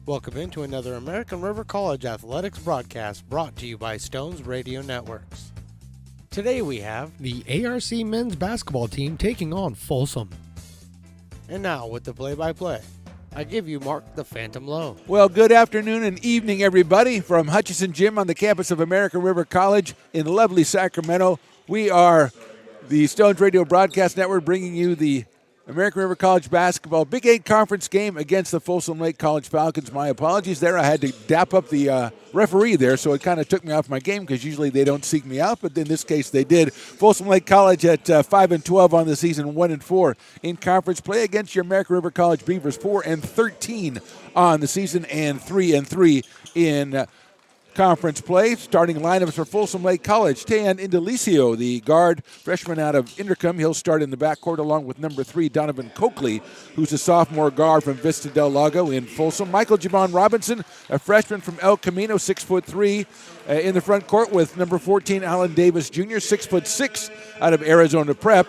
Welcome into another American River College Athletics broadcast brought to you by Stone's Radio Networks. Today we have the ARC men's basketball team taking on Folsom. And now with the play-by-play, I give you Mark the Phantom Lowe. Well, good afternoon and evening, everybody, from Hutchinson Gym on the campus of American River College in lovely Sacramento. We are the Stone's Radio Broadcast Network bringing you the American River College basketball Big 8 conference game against the Folsom Lake College Falcons. My apologies there. I had to dap up the referee there, so it kind of took me off my game because usually they don't seek me out, but in this case they did. Folsom Lake College at 5-12 on the season, 1-4 in conference play against your American River College Beavers, 4-13 on the season and 3-3 in conference play. Starting lineups for Folsom Lake College. Tan Indelicio, the guard, freshman out of Intercom. He'll start in the backcourt along with number 3, Donovan Coakley, who's a sophomore guard from Vista Del Lago in Folsom. Michael Javon Robinson, a freshman from El Camino, 6'3", in the front court with number 14, Alan Davis Jr., 6'6", out of Arizona Prep.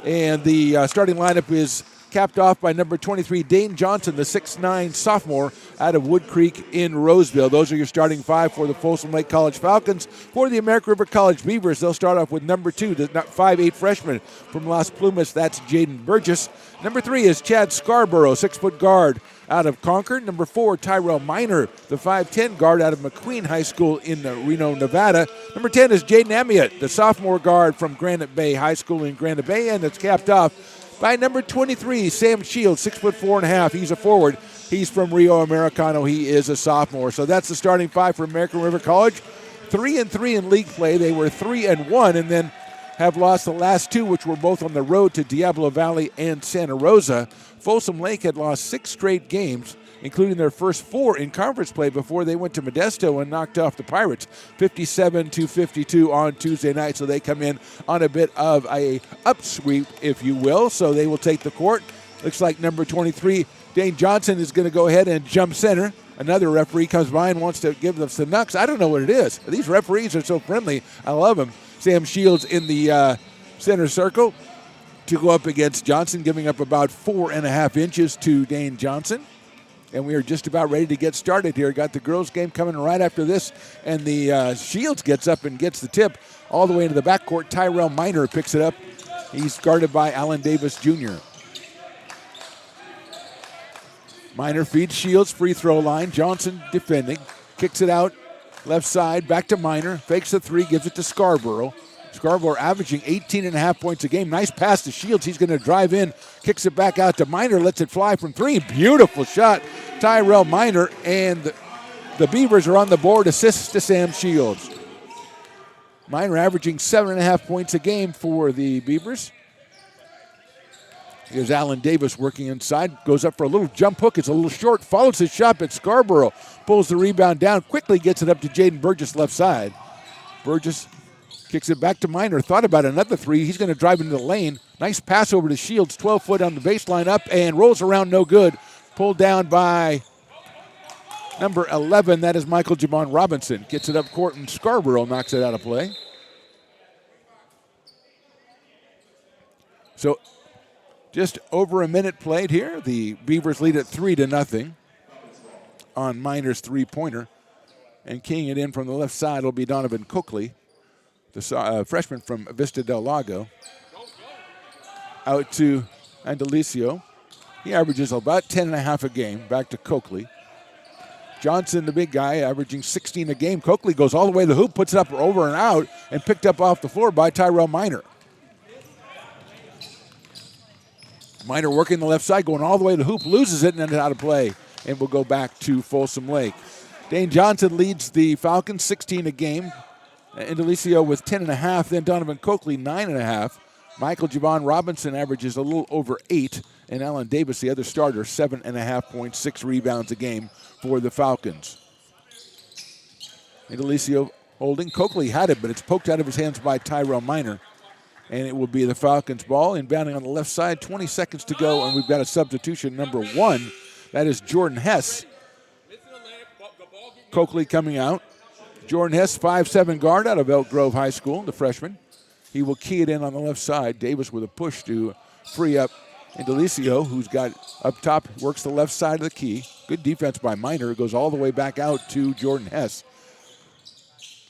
And the starting lineup is capped off by number 23, Dane Johnson, the 6'9" sophomore out of Wood Creek in Roseville. Those are your starting five for the Folsom Lake College Falcons. For the American River College Beavers, they'll start off with number 2, the 5'8" freshman from Las Plumas. That's Jaden Burgess. Number 3 is Chad Scarborough, 6-foot guard out of Concord. Number 4, Tyrell Minor, the 5'10" guard out of McQueen High School in Reno, Nevada. Number 10 is Jaden Amiot, the sophomore guard from Granite Bay High School in Granite Bay, and it's capped off by number 23, Sam Shields, 6'4.5". He's a forward. He's from Rio Americano. He is a sophomore. So that's the starting five for American River College. 3-3 in league play. They were 3-1 and then have lost the last two, which were both on the road to Diablo Valley and Santa Rosa. Folsom Lake had lost 6 straight games, including their first 4 in conference play before they went to Modesto and knocked off the Pirates 57-52 on Tuesday night. So they come in on a bit of a upsweep, if you will. So they will take the court. Looks like number 23, Dane Johnson, is going to go ahead and jump center. Another referee comes by and wants to give them some knucks. I don't know what it is. These referees are so friendly. I love them. Sam Shields in the center circle to go up against Johnson, giving up about 4.5 inches to Dane Johnson. And we are just about ready to get started here. Got the girls' game coming right after this. And the Shields gets up and gets the tip all the way into the backcourt. Tyrell Minor picks it up. He's guarded by Alan Davis Jr. Minor feeds Shields, free throw line. Johnson defending. Kicks it out left side. Back to Minor. Fakes the 3. Gives it to Scarborough. Scarborough averaging 18.5 points a game. Nice pass to Shields. He's going to drive in. Kicks it back out to Minor. Lets it fly from 3. Beautiful shot. Tyrell Minor. And the Beavers are on the board. Assists to Sam Shields. Minor averaging 7.5 points a game for the Beavers. Here's Alan Davis working inside. Goes up for a little jump hook. It's a little short. Follows his shot, but Scarborough pulls the rebound down. Quickly gets it up to Jaden Burgess left side. Burgess kicks it back to Minor. Thought about another 3. He's going to drive into the lane. Nice pass over to Shields. 12-foot on the baseline up and rolls around no good. Pulled down by number 11. That is Michael Javon Robinson. Gets it up court and Scarborough knocks it out of play. So just over a minute played here. The Beavers lead at 3-0 on Minor's three-pointer. And keying it in from the left side will be Donovan Coakley, the freshman from Vista Del Lago. Out to Andelicio. He averages about 10.5 a game. Back to Coakley. Johnson, the big guy, averaging 16 a game. Coakley goes all the way to the hoop, puts it up over and out, and picked up off the floor by Tyrell Minor. Minor working the left side, going all the way to the hoop, loses it, and then out of play. And will go back to Folsom Lake. Dane Johnson leads the Falcons, 16 a game. Indelicio with 10.5, then Donovan Coakley, 9.5. Michael Javon Robinson averages a little over 8, and Alan Davis, the other starter, 7.5 points, 6 rebounds a game for the Falcons. Indelicio holding. Coakley had it, but it's poked out of his hands by Tyrell Minor. And it will be the Falcons' ball. Inbounding on the left side, 20 seconds to go, and we've got a substitution, number 1. That is Jordan Hess. Coakley coming out. Jordan Hess, 5'7" guard out of Elk Grove High School, the freshman. He will key it in on the left side. Davis with a push to free up Indelicio, who's got up top, works the left side of the key. Good defense by Miner. Goes all the way back out to Jordan Hess.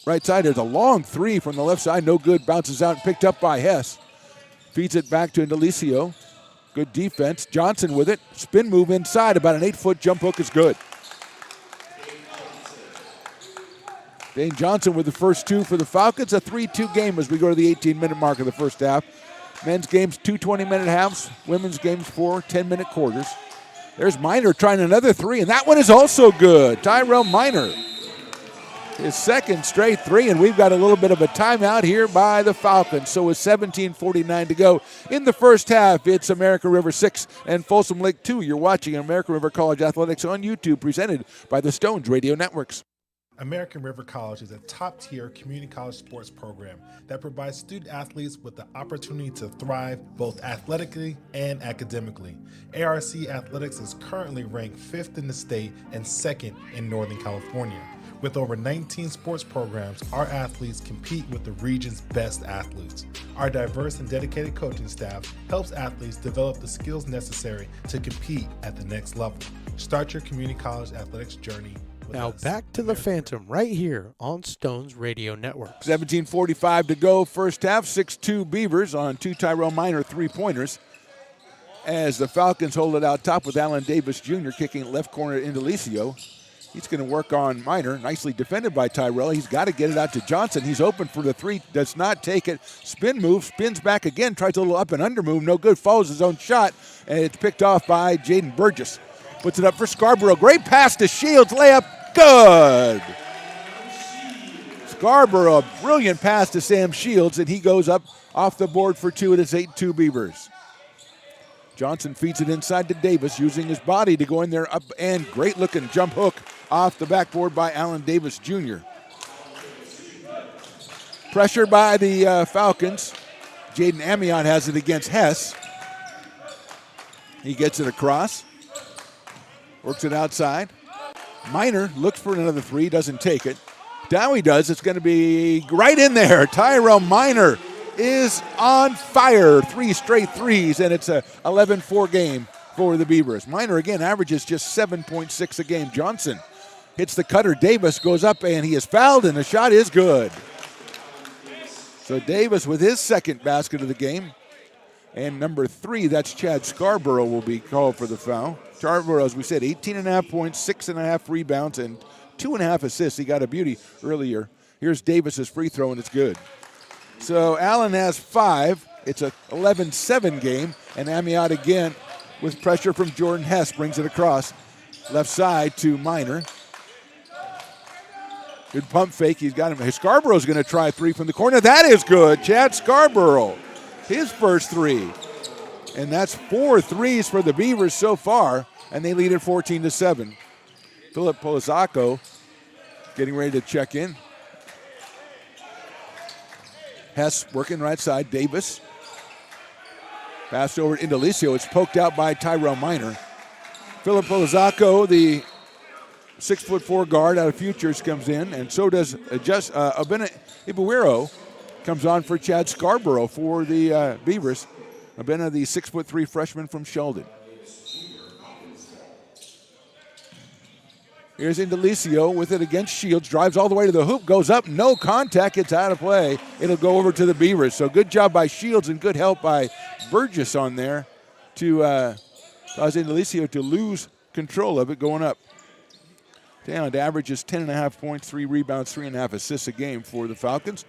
Right side, there's a long three from the left side. No good. Bounces out and picked up by Hess. Feeds it back to Indelicio. Good defense. Johnson with it. Spin move inside. About an 8-foot jump hook is good. Dane Johnson with the first two for the Falcons. A 3-2 game as we go to the 18-minute mark of the first half. Men's games 2 20-minute halves. Women's games 4 10-minute quarters. There's Miner trying another three, and that one is also good. Tyrell Miner. His second straight three, and we've got a little bit of a timeout here by the Falcons. So with 17:49 to go in the first half, it's American River 6 and Folsom Lake 2. You're watching American River College Athletics on YouTube, presented by the Stones Radio Networks. American River College is a top-tier community college sports program that provides student athletes with the opportunity to thrive both athletically and academically. ARC Athletics is currently ranked 5th in the state and 2nd in Northern California. With over 19 sports programs, our athletes compete with the region's best athletes. Our diverse and dedicated coaching staff helps athletes develop the skills necessary to compete at the next level. Start your community college athletics journey with Now us. back to the Phantom right here on Stones Radio Network. 17:45 to go, first half. 6-2 Beavers on 2 Tyrell Miner three-pointers. As the Falcons hold it out top with Allen Davis Jr. kicking left corner to Indelicio. He's going to work on Miner. Nicely defended by Tyrell. He's got to get it out to Johnson. He's open for the three. Does not take it. Spin move. Spins back again. Tries a little up and under move. No good. Follows his own shot. And it's picked off by Jaden Burgess. Puts it up for Scarborough. Great pass to Shields. Layup. Good. Scarborough. Brilliant pass to Sam Shields. And he goes up off the board for two. It is 8-2 Beavers. Johnson feeds it inside to Davis, using his body to go in there up, and great looking jump hook off the backboard by Allen Davis Jr. Pressure by the Falcons. Jaden Amiot has it against Hess. He gets it across. Works it outside. Miner looks for another three, doesn't take it. Now he does. It's going to be right in there. Tyrell Miner is on fire. 3 straight threes, and it's a 11-4 game for the Beavers. Miner, again, averages just 7.6 a game. Johnson hits the cutter. Davis goes up, and he is fouled, and the shot is good. So Davis with his second basket of the game. And number 3, that's Chad Scarborough, will be called for the foul. Scarborough, as we said, 18.5 points, 6.5 rebounds, and 2.5 assists. He got a beauty earlier. Here's Davis's free throw, and it's good. So Allen has 5. It's a 11-7 game, and Amiot again with pressure from Jordan Hess brings it across. Left side to Miner. Good pump fake. He's got him. Scarborough's going to try 3 from the corner. That is good. Chad Scarborough, his first 3. And that's 4 threes for the Beavers so far, and they lead it 14-7. Philip Polizacco getting ready to check in. Hess working right side. Davis. Passed over to Indelicio. It's poked out by Tyrell Miner. Philip Polizacco, the 6'4" guard out of Futures, comes in, and so does Abena Ibuero comes on for Chad Scarborough for the Beavers. Abena, the 6'3" freshman from Sheldon. Here's Indelicio with it against Shields. Drives all the way to the hoop. Goes up. No contact. It's out of play. It'll go over to the Beavers. So good job by Shields and good help by Burgess on there to cause Indelicio to lose control of it going up. Talent averages 10.5 points, 3 rebounds, 3.5 assists a game for the Falcons.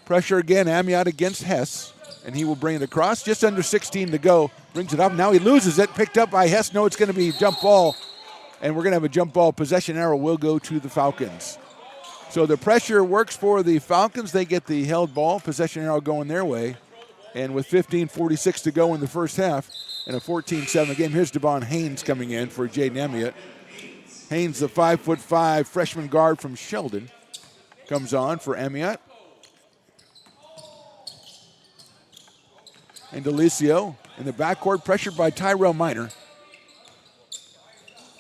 Pressure again. Amiot against Hess. And he will bring it across. Just under 16 to go. Brings it up. Now he loses it. Picked up by Hess. No, it's going to be jump ball. And we're going to have a jump ball. Possession arrow will go to the Falcons. So the pressure works for the Falcons. They get the held ball. Possession arrow going their way. And with 15:46 to go in the first half and a 14-7 game, here's Devon Haynes coming in for Jaden Amiot. Haynes, the 5'5" freshman guard from Sheldon, comes on for Amiot. And Indelicio in the backcourt, pressured by Tyrell Miner.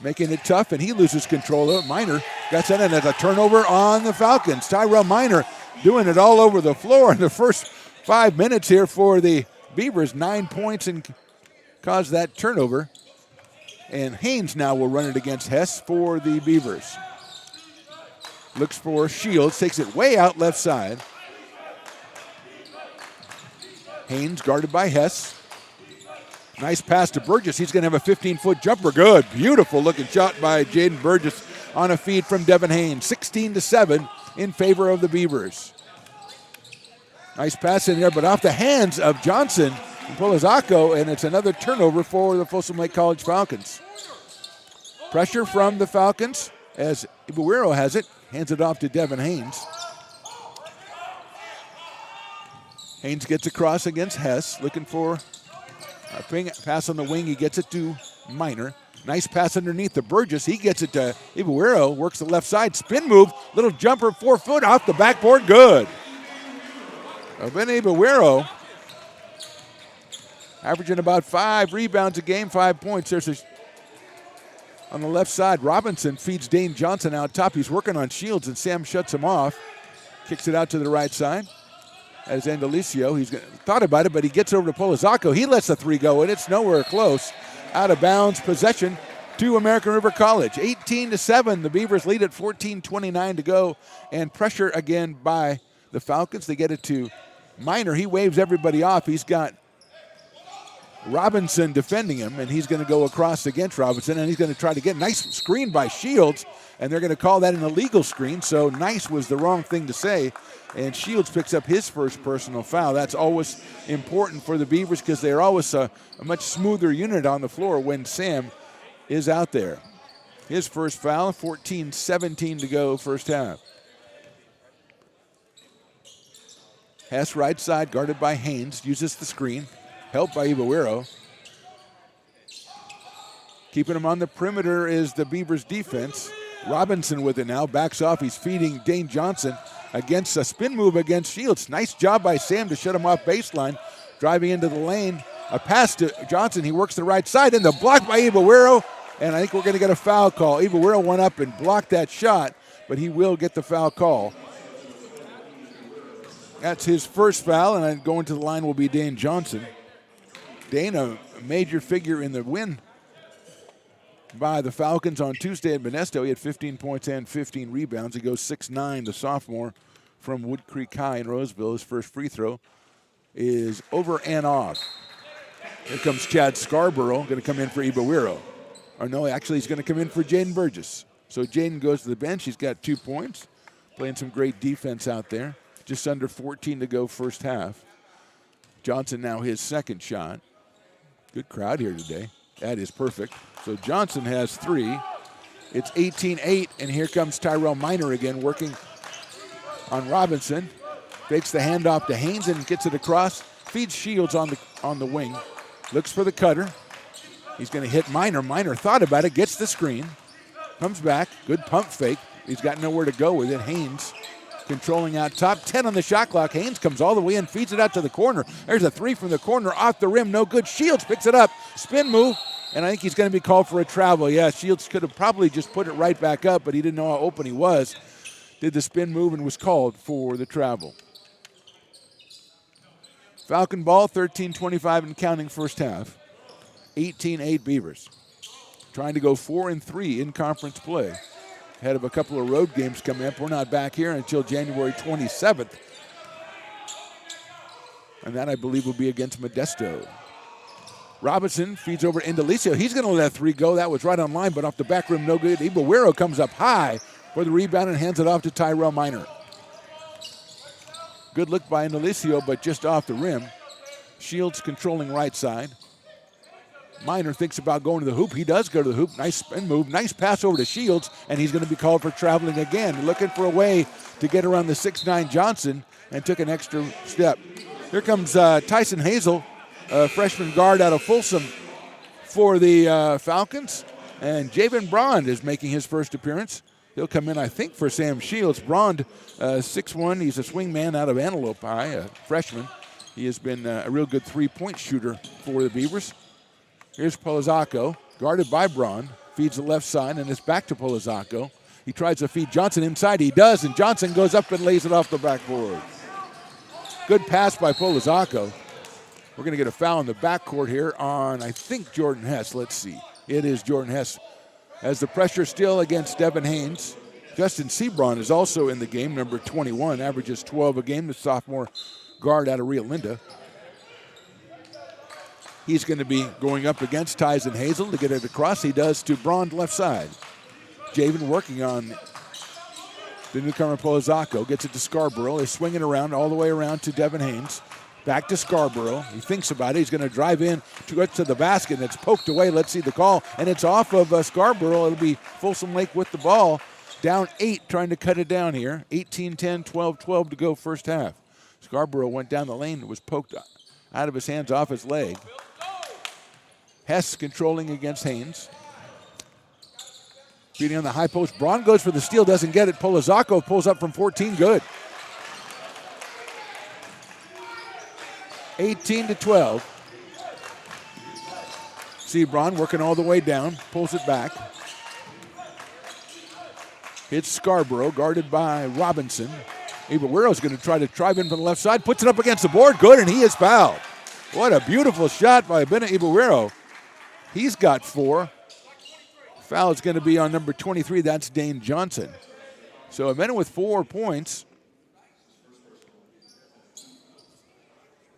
Making it tough, and he loses control of it. Miner got sent in as a turnover on the Falcons. Tyrell Miner doing it all over the floor in the first 5 minutes here for the Beavers. 9 points and caused that turnover. And Haynes now will run it against Hess for the Beavers. Looks for Shields, takes it way out left side. Haynes guarded by Hess. Nice pass to Burgess. He's going to have a 15-foot jumper. Good, beautiful looking shot by Jaden Burgess on a feed from Devin Haynes. 16-7 in favor of the Beavers. Nice pass in there, but off the hands of Johnson and Polizzacco, and it's another turnover for the Folsom Lake College Falcons. Pressure from the Falcons as Ibuero has it. Hands it off to Devin Haynes. Haynes gets across against Hess, looking for a pass on the wing. He gets it to Minor. Nice pass underneath to Burgess. He gets it to Ibuero, works the left side. Spin move, little jumper, 4 foot off the backboard. Good. Ben Ibuero averaging about 5 rebounds a game, 5 points. On the left side, Robinson feeds Dane Johnson out top. He's working on Shields, and Sam shuts him off. Kicks it out to the right side. As Andalicio, he's thought about it, but he gets over to Polizzacco. He lets the 3 go, and it's nowhere close. Out of bounds possession to American River College. 18-7. The Beavers lead at 14:29 to go, and pressure again by the Falcons. They get it to Minor. He waves everybody off. He's got Robinson defending him, and he's going to go across against Robinson, and he's going to try to get a nice screen by Shields, and they're going to call that an illegal screen, so nice was the wrong thing to say, and Shields picks up his first personal foul. That's always important for the Beavers because they're always a much smoother unit on the floor when Sam is out there. His first foul, 14-17 to go first half. Hess right side, guarded by Haynes, uses the screen. Helped by Ibuero. Keeping him on the perimeter is the Beavers defense. Robinson with it now, backs off. He's feeding Dane Johnson against a spin move against Shields. Nice job by Sam to shut him off baseline. Driving into the lane. A pass to Johnson. He works the right side, and the block by Ibuero. And I think we're going to get a foul call. Ibuero went up and blocked that shot, but he will get the foul call. That's his first foul, and then going to the line will be Dane Johnson. Dane, a major figure in the win by the Falcons on Tuesday at Modesto. He had 15 points and 15 rebounds. He goes 6'9", the sophomore from Wood Creek High in Roseville. His first free throw is over and off. Here comes Chad Scarborough, going to come in for Ibuero. Or no, actually he's going to come in for Jaden Burgess. So Jaden goes to the bench. He's got 2 points, playing some great defense out there. Just under 14 to go first half. Johnson now his second shot. Good crowd here today. That is perfect. So Johnson has 3. It's 18-8, and here comes Tyrell Minor again working on Robinson. Fakes the handoff to Haynes and gets it across. Feeds Shields on the wing. Looks for the cutter. He's going to hit Minor. Minor thought about it, gets the screen. Comes back. Good pump fake. He's got nowhere to go with it. Haynes controlling out top. 10 on the shot clock. Haynes comes all the way in, feeds it out to the corner. There's a 3 from the corner off the rim. No good. Shields picks it up. Spin move. And I think he's going to be called for a travel. Yeah, Shields could have probably just put it right back up, but he didn't know how open he was. Did the spin move and was called for the travel. Falcon ball, 13:25 and counting first half. 18-8 Beavers. Trying to go 4-3 in conference play. Ahead of a couple of road games coming up. We're not back here until January 27th. And that, I believe, will be against Modesto. Robinson feeds over to Indelicio. He's going to let 3 go. That was right on line, but off the back rim, no good. Ibuero comes up high for the rebound and hands it off to Tyrell Minor. Good look by Indelicio, but just off the rim. Shields controlling right side. Minor thinks about going to the hoop. He does go to the hoop. Nice spin move. Nice pass over to Shields, and he's going to be called for traveling again. Looking for a way to get around the 6'9" Johnson and took an extra step. Here comes Tyson Hazel, freshman guard out of Folsom for the Falcons. And Javen Brond is making his first appearance. He'll come in, I think, for Sam Shields. Brond, 6'1". He's a swing man out of Antelope High, a freshman. He has been a real good three-point shooter for the Beavers. Here's Polizzacco, guarded by Braun. Feeds the left side, and it's back to Polizzacco. He tries to feed Johnson inside. He does, and Johnson goes up and lays it off the backboard. Good pass by Polizzacco. We're going to get a foul in the backcourt here on, I think, Jordan Hess. Let's see. It is Jordan Hess. As the pressure still against Devin Haynes. Justin Sebron is also in the game, number 21, averages 12 a game, the sophomore guard out of Rio Linda. He's going to be going up against Tyson Hazel to get it across. He does to Braun left side. Javen working on the newcomer Polizacco. Gets it to Scarborough. They're swinging around all the way around to Devin Haynes. Back to Scarborough. He thinks about it. He's going to drive in to get to the basket, and it's poked away. Let's see the call. And it's off of Scarborough. It'll be Folsom Lake with the ball. Down 8, trying to cut it down here. 18-10, 12-12 to go first half. Scarborough went down the lane and was poked out of his hands off his leg. Hess controlling against Haynes. Beating on the high post. Braun goes for the steal, doesn't get it. Polizacco pulls up from 14, good. 18-12. Sebron working all the way down, pulls it back. Hits Scarborough, guarded by Robinson. Ibaguero's going to try to drive in from the left side, puts it up against the board, good, and he is fouled. What a beautiful shot by Bena Ibaguero. He's got 4. Foul is going to be on number 23, that's Dane Johnson. So Bena with 4 points.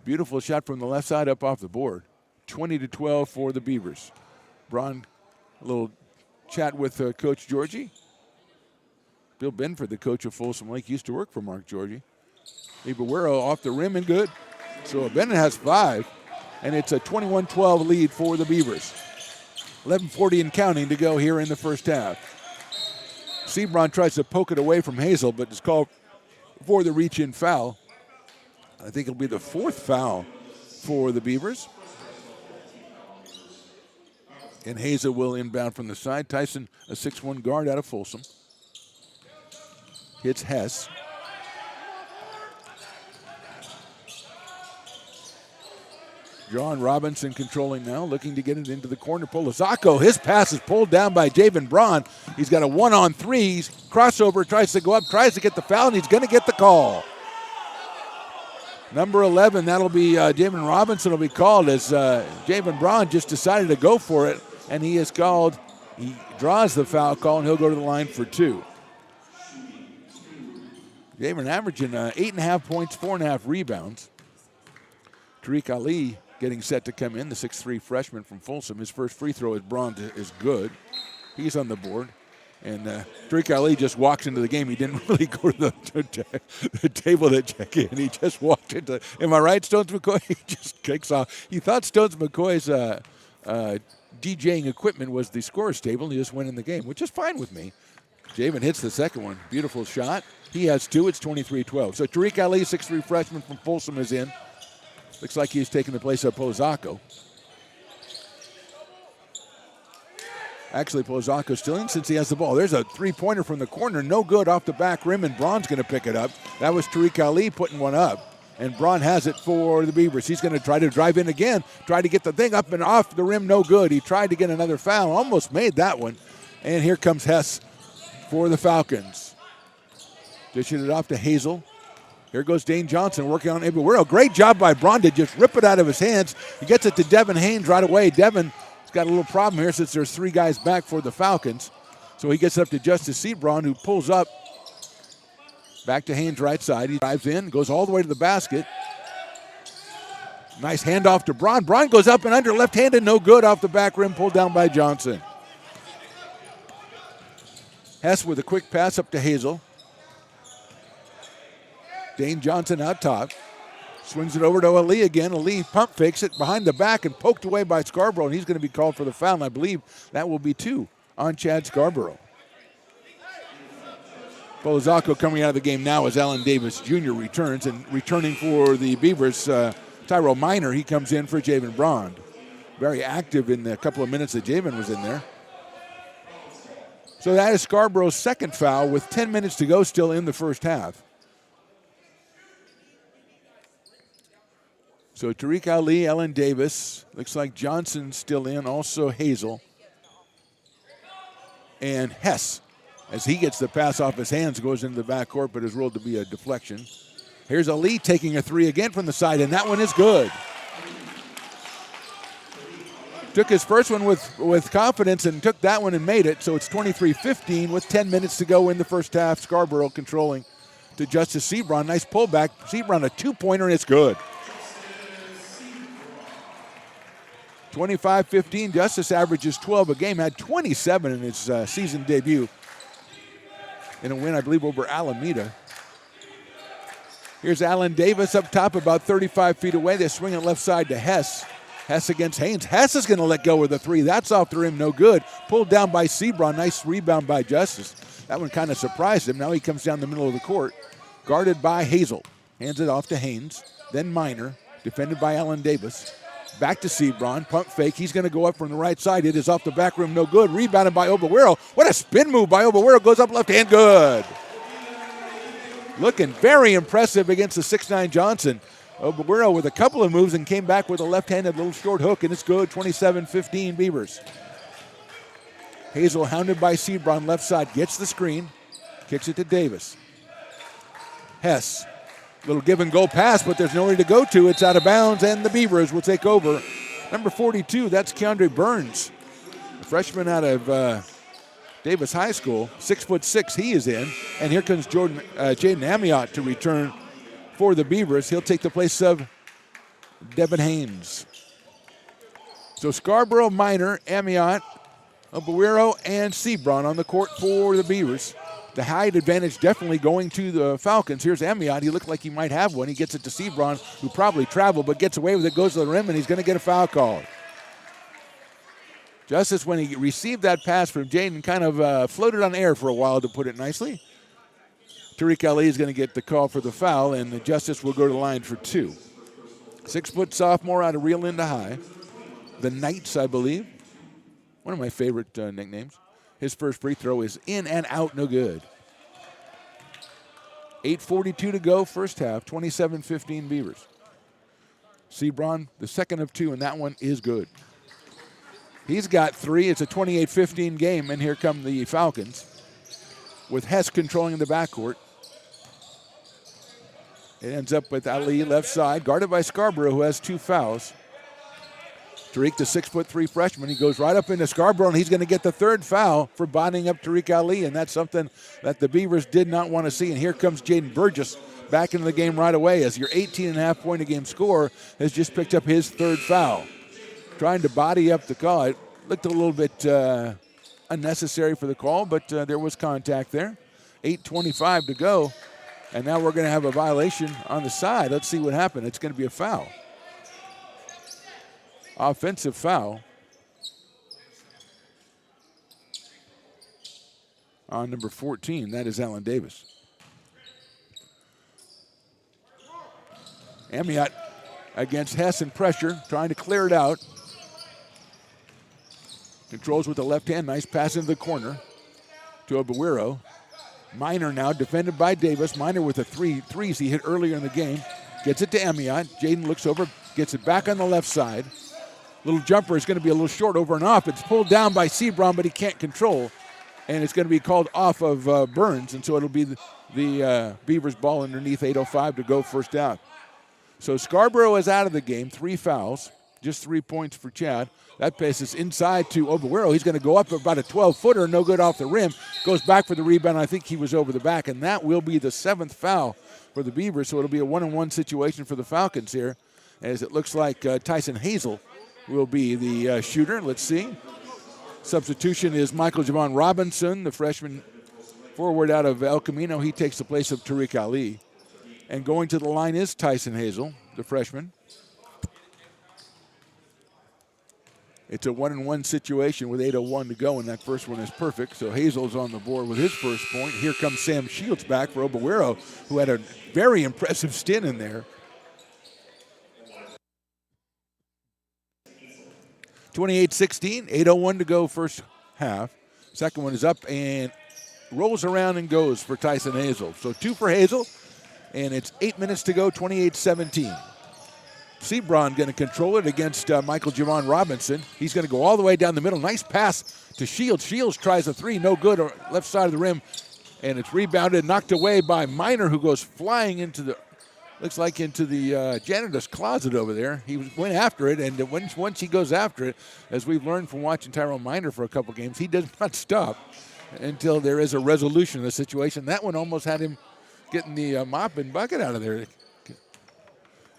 Beautiful shot from the left side up off the board. 20-12 for the Beavers. Braun, a little chat with Coach Georgie. Bill Benford, the coach of Folsom Lake, used to work for Mark Georgie. Ibaguero off the rim and good. So Bennett has 5, and it's a 21-12 lead for the Beavers. 11:40 and counting to go here in the first half. Sebron tries to poke it away from Hazel, but is called for the reach-in foul. I think it'll be the 4th foul for the Beavers. And Hazel will inbound from the side. Tyson, a 6'1 guard out of Folsom. Hits Hess. John Robinson controlling now, looking to get it into the corner. Polizacco, his pass is pulled down by Javen Braun. He's got a 1-on-3. He's crossover, tries to go up, tries to get the foul, and he's going to get the call. Number 11, that'll be Javen Robinson will be called as Javen Braun just decided to go for it, and he is called. He draws the foul call, and he'll go to the line for 2. Javen averaging 8.5 points, 4.5 rebounds. Tariq Ali getting set to come in, the 6'3 freshman from Folsom. His first free throw at Braun is good. He's on the board. And Tariq Ali just walks into the game. He didn't really go to the table to check in. He just walked into, am I right, Stones McCoy? He just kicks off. He thought Stones McCoy's DJing equipment was the scorer's table, and he just went in the game, which is fine with me. Javen hits the second one. Beautiful shot. He has 2. It's 23-12. So Tariq Ali, 6'3 freshman from Folsom, is in. Looks like he's taking the place of Polizacco. Actually, Polizacco's still in since he has the ball. There's a 3-pointer from the corner. No good off the back rim, and Braun's going to pick it up. That was Tariq Ali putting one up. And Braun has it for the Beavers. He's going to try to drive in again, try to get the thing up and off the rim. No good. He tried to get another foul. Almost made that one. And here comes Hess for the Falcons. Dishing it off to Hazel. Here goes Dane Johnson working on Ibaguero. Great job by Braun to just rip it out of his hands. He gets it to Devin Haynes right away. Devin's got a little problem here since there's 3 guys back for the Falcons. So he gets it up to Justice Sebron, who pulls up. Back to Haynes right side. He drives in, goes all the way to the basket. Nice handoff to Braun. Braun goes up and under, left-handed, no good off the back rim, pulled down by Johnson. Hess with a quick pass up to Hazel. Dane Johnson out top. Swings it over to Ali again. Ali pump fakes it behind the back and poked away by Scarborough, and he's going to be called for the foul, and I believe that will be 2 on Chad Scarborough. Polizacco coming out of the game now as Alan Davis Jr. returns, and returning for the Beavers, Tyrell Minor, he comes in for Javen Braun. Very active in the couple of minutes that Javen was in there. So that is Scarborough's second foul with 10 minutes to go still in the first half. So Tariq Ali, Ellen Davis, looks like Johnson's still in, also Hazel. And Hess, as he gets the pass off his hands, goes into the backcourt, but is ruled to be a deflection. Here's Ali taking a 3 again from the side, and that one is good. took his first one with confidence and took that one and made it. So it's 23-15 with 10 minutes to go in the first half. Scarborough controlling to Justice Sebron. Nice pullback. Sebron a two-pointer, and it's good. 25-15. Justice averages 12 a game. Had 27 in his season debut in a win, I believe, over Alameda. Here's Allen Davis up top, about 35 feet away. They swing it left side to Hess. Hess against Haynes. Hess is going to let go with the three. That's off the rim, no good. Pulled down by Sebron. Nice rebound by Justice. That one kind of surprised him. Now he comes down the middle of the court, guarded by Hazel. Hands it off to Haynes. Then Minor, defended by Allen Davis. Back to Sebron. Pump fake. He's going to go up from the right side. It is off the back rim, no good. Rebounded by Obaguero. What a spin move by Obaguero. Goes up left hand, good. Looking very impressive against the 6'9 Johnson. Obaguero with a couple of moves and came back with a left-handed little short hook, and it's good. 27-15 Beavers. Hazel hounded by Sebron left side. Gets the screen. Kicks it to Davis. Hess. Little give and go pass, but there's nowhere to go to. It's out of bounds, and the Beavers will take over. Number 42, that's Keandre Burns. A freshman out of Davis High School. 6'6", he is in. And here comes Jaden Amiot to return for the Beavers. He'll take the place of Devin Haynes. So Scarborough, Minor, Amiot, Obaguero, and Sebron on the court for the Beavers. The height advantage definitely going to the Falcons. Here's Amiot. He looked like he might have one. He gets it to Sebron, who probably traveled, but gets away with it, goes to the rim, and he's going to get a foul called. Justice, when he received that pass from Jaden, kind of floated on air for a while, to put it nicely. Tariq Ali is going to get the call for the foul, and the Justice will go to the line for two. 6-foot sophomore out of Rio Linda High. The Knights, I believe. One of my favorite nicknames. His first free throw is in and out, no good. 8:42 to go, first half, 27-15 Beavers. Sebron, the second of two, and that one is good. He's got three. It's a 28-15 game, and here come the Falcons with Hess controlling the backcourt. It ends up with Ali left side, guarded by Scarborough, who has two fouls. Tariq, the 6'3" freshman, he goes right up into Scarborough, and he's going to get the third foul for bodying up Tariq Ali, and that's something that the Beavers did not want to see. And here comes Jaden Burgess back into the game right away, as your 18.5-point-a-game scorer has just picked up his third foul. Trying to body up the call. It looked a little bit unnecessary for the call, but there was contact there. 8:25 to go, and now we're going to have a violation on the side. Let's see what happened. It's going to be a foul. Offensive foul on number 14. That is Allen Davis. Amiot against Hess in pressure, trying to clear it out. Controls with the left hand. Nice pass into the corner to Obaguero. Minor now defended by Davis. Minor with the threes he hit earlier in the game. Gets it to Amiot. Jaden looks over, gets it back on the left side. Little jumper is going to be a little short over and off. It's pulled down by Sebron, but he can't control. And it's going to be called off of Burns, and so it'll be the Beavers ball underneath. 8:05 to go, first down. So Scarborough is out of the game. 3 fouls, just 3 points for Chad. That passes inside to Obaguero. He's going to go up about a 12-footer, no good off the rim. Goes back for the rebound. I think he was over the back, and that will be the 7th foul for the Beavers. So it'll be a 1-on-1 situation for the Falcons here, as it looks like Tyson Hazel will be the shooter. Let's see. Substitution is Michael Javon Robinson, the freshman forward out of El Camino. He takes the place of Tariq Ali. And going to the line is Tyson Hazel, the freshman. It's a 1-on-1 situation with 8:01 to go, and that first one is perfect. So Hazel's on the board with his first point. Here comes Sam Shields back for Obaguero, who had a very impressive stint in there. 28-16, 8:01 to go, first half. Second one is up and rolls around and goes for Tyson Hazel. So 2 for Hazel, and it's 8 minutes to go, 28-17. Sebron going to control it against Michael Javon Robinson. He's going to go all the way down the middle. Nice pass to Shields. Shields tries a 3, no good, or left side of the rim, and it's rebounded, knocked away by Minor, who goes flying into the looks like into the janitor's closet over there. He went after it, and once he goes after it, as we've learned from watching Tyrone Miner for a couple games, he does not stop until there is a resolution of the situation. That one almost had him getting the mop and bucket out of there.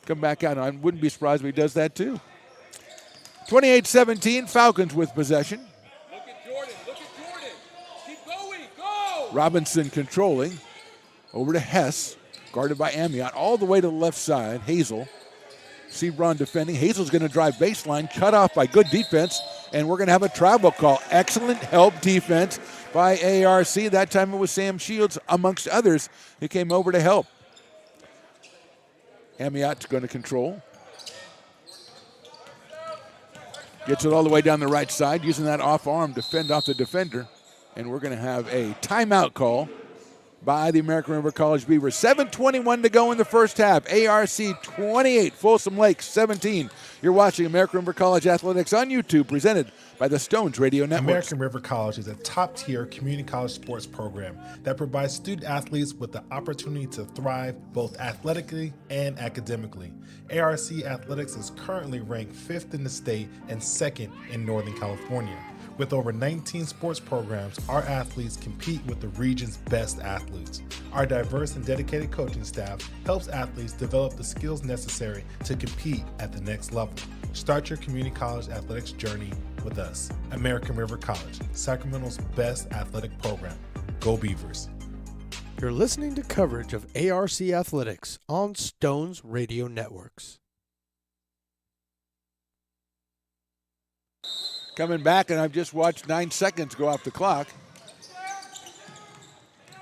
Come back out. I wouldn't be surprised if he does that too. 28-17, Falcons with possession. Look at Jordan. Keep going. Go! Robinson controlling. Over to Hess, guarded by Amiot, all the way to the left side. Hazel. Sebron defending. Hazel's going to drive baseline, cut off by good defense, and we're going to have a travel call. Excellent help defense by ARC. That time it was Sam Shields, amongst others, who came over to help. Amiot's going to control. Gets it all the way down the right side, using that off arm to fend off the defender. And we're going to have a timeout call by the American River College Beavers. 7:21 to go in the first half. ARC 28, Folsom Lake 17. You're watching American River College Athletics on YouTube, presented by the Stones Radio Network. American River College is a top-tier community college sports program that provides student athletes with the opportunity to thrive both athletically and academically. ARC Athletics is currently ranked 5th in the state and 2nd in Northern California. With over 19 sports programs, our athletes compete with the region's best athletes. Our diverse and dedicated coaching staff helps athletes develop the skills necessary to compete at the next level. Start your community college athletics journey with us. American River College, Sacramento's best athletic program. Go Beavers. You're listening to coverage of ARC Athletics on Stones Radio Networks. Coming back, and I've just watched 9 seconds go off the clock.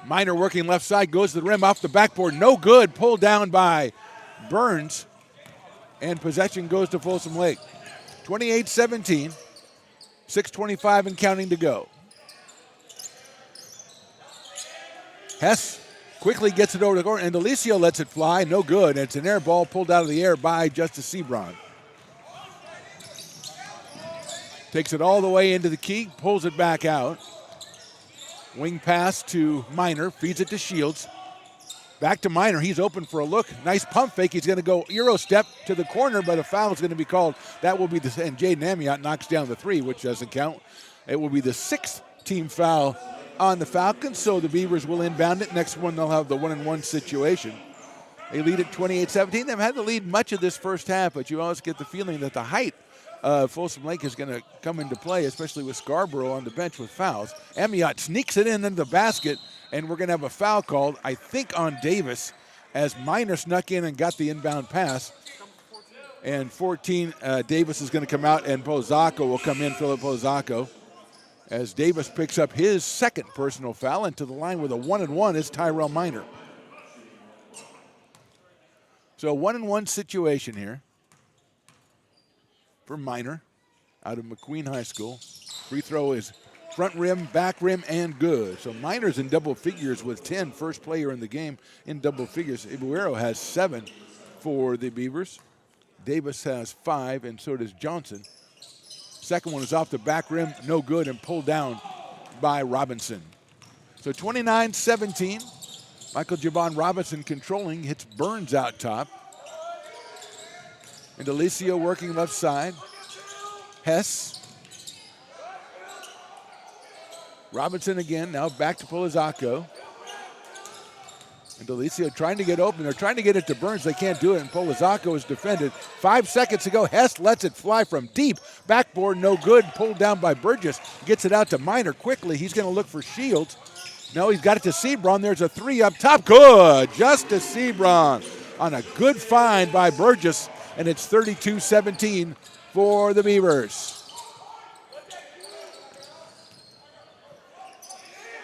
Miner working left side, goes to the rim, off the backboard, no good, pulled down by Burns, and possession goes to Folsom Lake. 28-17, 6:25 and counting to go. Hess quickly gets it over the court, and Delicio lets it fly, no good. It's an air ball pulled out of the air by Justice Sebron. Takes it all the way into the key, pulls it back out. Wing pass to Miner, feeds it to Shields. Back to Miner, he's open for a look. Nice pump fake, he's gonna go Euro step to the corner, but a foul is gonna be called. That will be the, and Jaden Amiot knocks down the three, which doesn't count. It will be the 6th team foul on the Falcons, so the Beavers will inbound it. Next one, they'll have the 1-and-1 situation. They lead at 28-17. They've had the lead much of this first half, but you always get the feeling that the height Folsom Lake is going to come into play, especially with Scarborough on the bench with fouls. Amiot sneaks it in into the basket, and we're going to have a foul called, I think, on Davis, as Miner snuck in and got the inbound pass. And 14, Davis is going to come out, and Pozacco will come in, Philip Pozacco, as Davis picks up his second personal foul. And to the line with a 1-and-1 is Tyrell Miner. So a 1-and-1 situation here for Miner out of McQueen High School. Free throw is front rim, back rim, and good. So Miner's in double figures with 10, first player in the game in double figures. Ibuero has 7 for the Beavers. Davis has 5, and so does Johnson. Second one is off the back rim, no good, and pulled down by Robinson. So 29-17. Michael Javon Robinson controlling, hits Burns out top. And Delicio working left side. Hess. Robinson again, now back to Pozacco. And Delicio trying to get open. They're trying to get it to Burns. They can't do it, and Pozacco is defended. 5 seconds to go. Hess lets it fly from deep. Backboard, no good. Pulled down by Burgess. Gets it out to Miner quickly. He's going to look for Shields. No, he's got it to Sebron. There's a 3 up top. Good. Justice Sebron on a good find by Burgess. And it's 32-17 for the Beavers.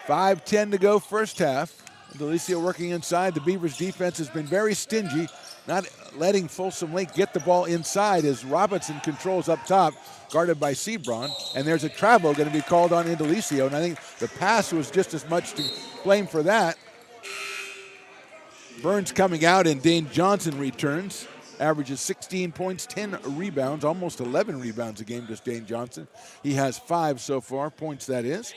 5:10 to go first half. Delicio working inside. The Beavers defense has been very stingy, not letting Folsom Lake get the ball inside as Robinson controls up top, guarded by Sebron. And there's a travel going to be called on Delicio, and I think the pass was just as much to blame for that. Burns coming out, and Dane Johnson returns. Averages 16 points, 10 rebounds, almost 11 rebounds a game, just Dane Johnson. He has 5 so far, points that is.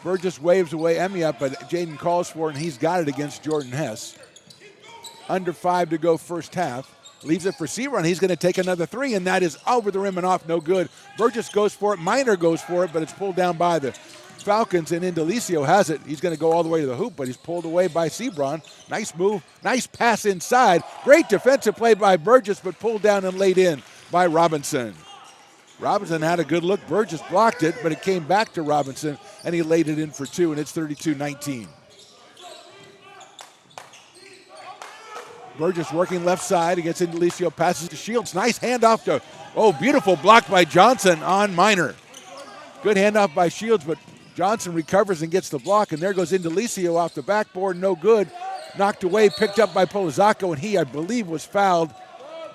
Burgess waves away Emiot, but Jaden calls for it, and he's got it against Jordan Hess. Under 5 to go first half. Leaves it for Sebron. He's going to take another three, and that is over the rim and off, no good. Burgess goes for it. Minor goes for it, but it's pulled down by the Falcons, and Indelicio has it. He's going to go all the way to the hoop, but he's pulled away by Sebron. Nice move. Nice pass inside. Great defensive play by Burgess, but pulled down and laid in by Robinson. Robinson had a good look. Burgess blocked it, but it came back to Robinson, and he laid it in for two, and it's 32-19. Burgess working left side against Indelicio, passes to Shields. Nice handoff to, beautiful block by Johnson on Minor. Good handoff by Shields, but Johnson recovers and gets the block, and there goes Indelicio off the backboard, no good. Knocked away, picked up by Polizacco, and he, I believe, was fouled.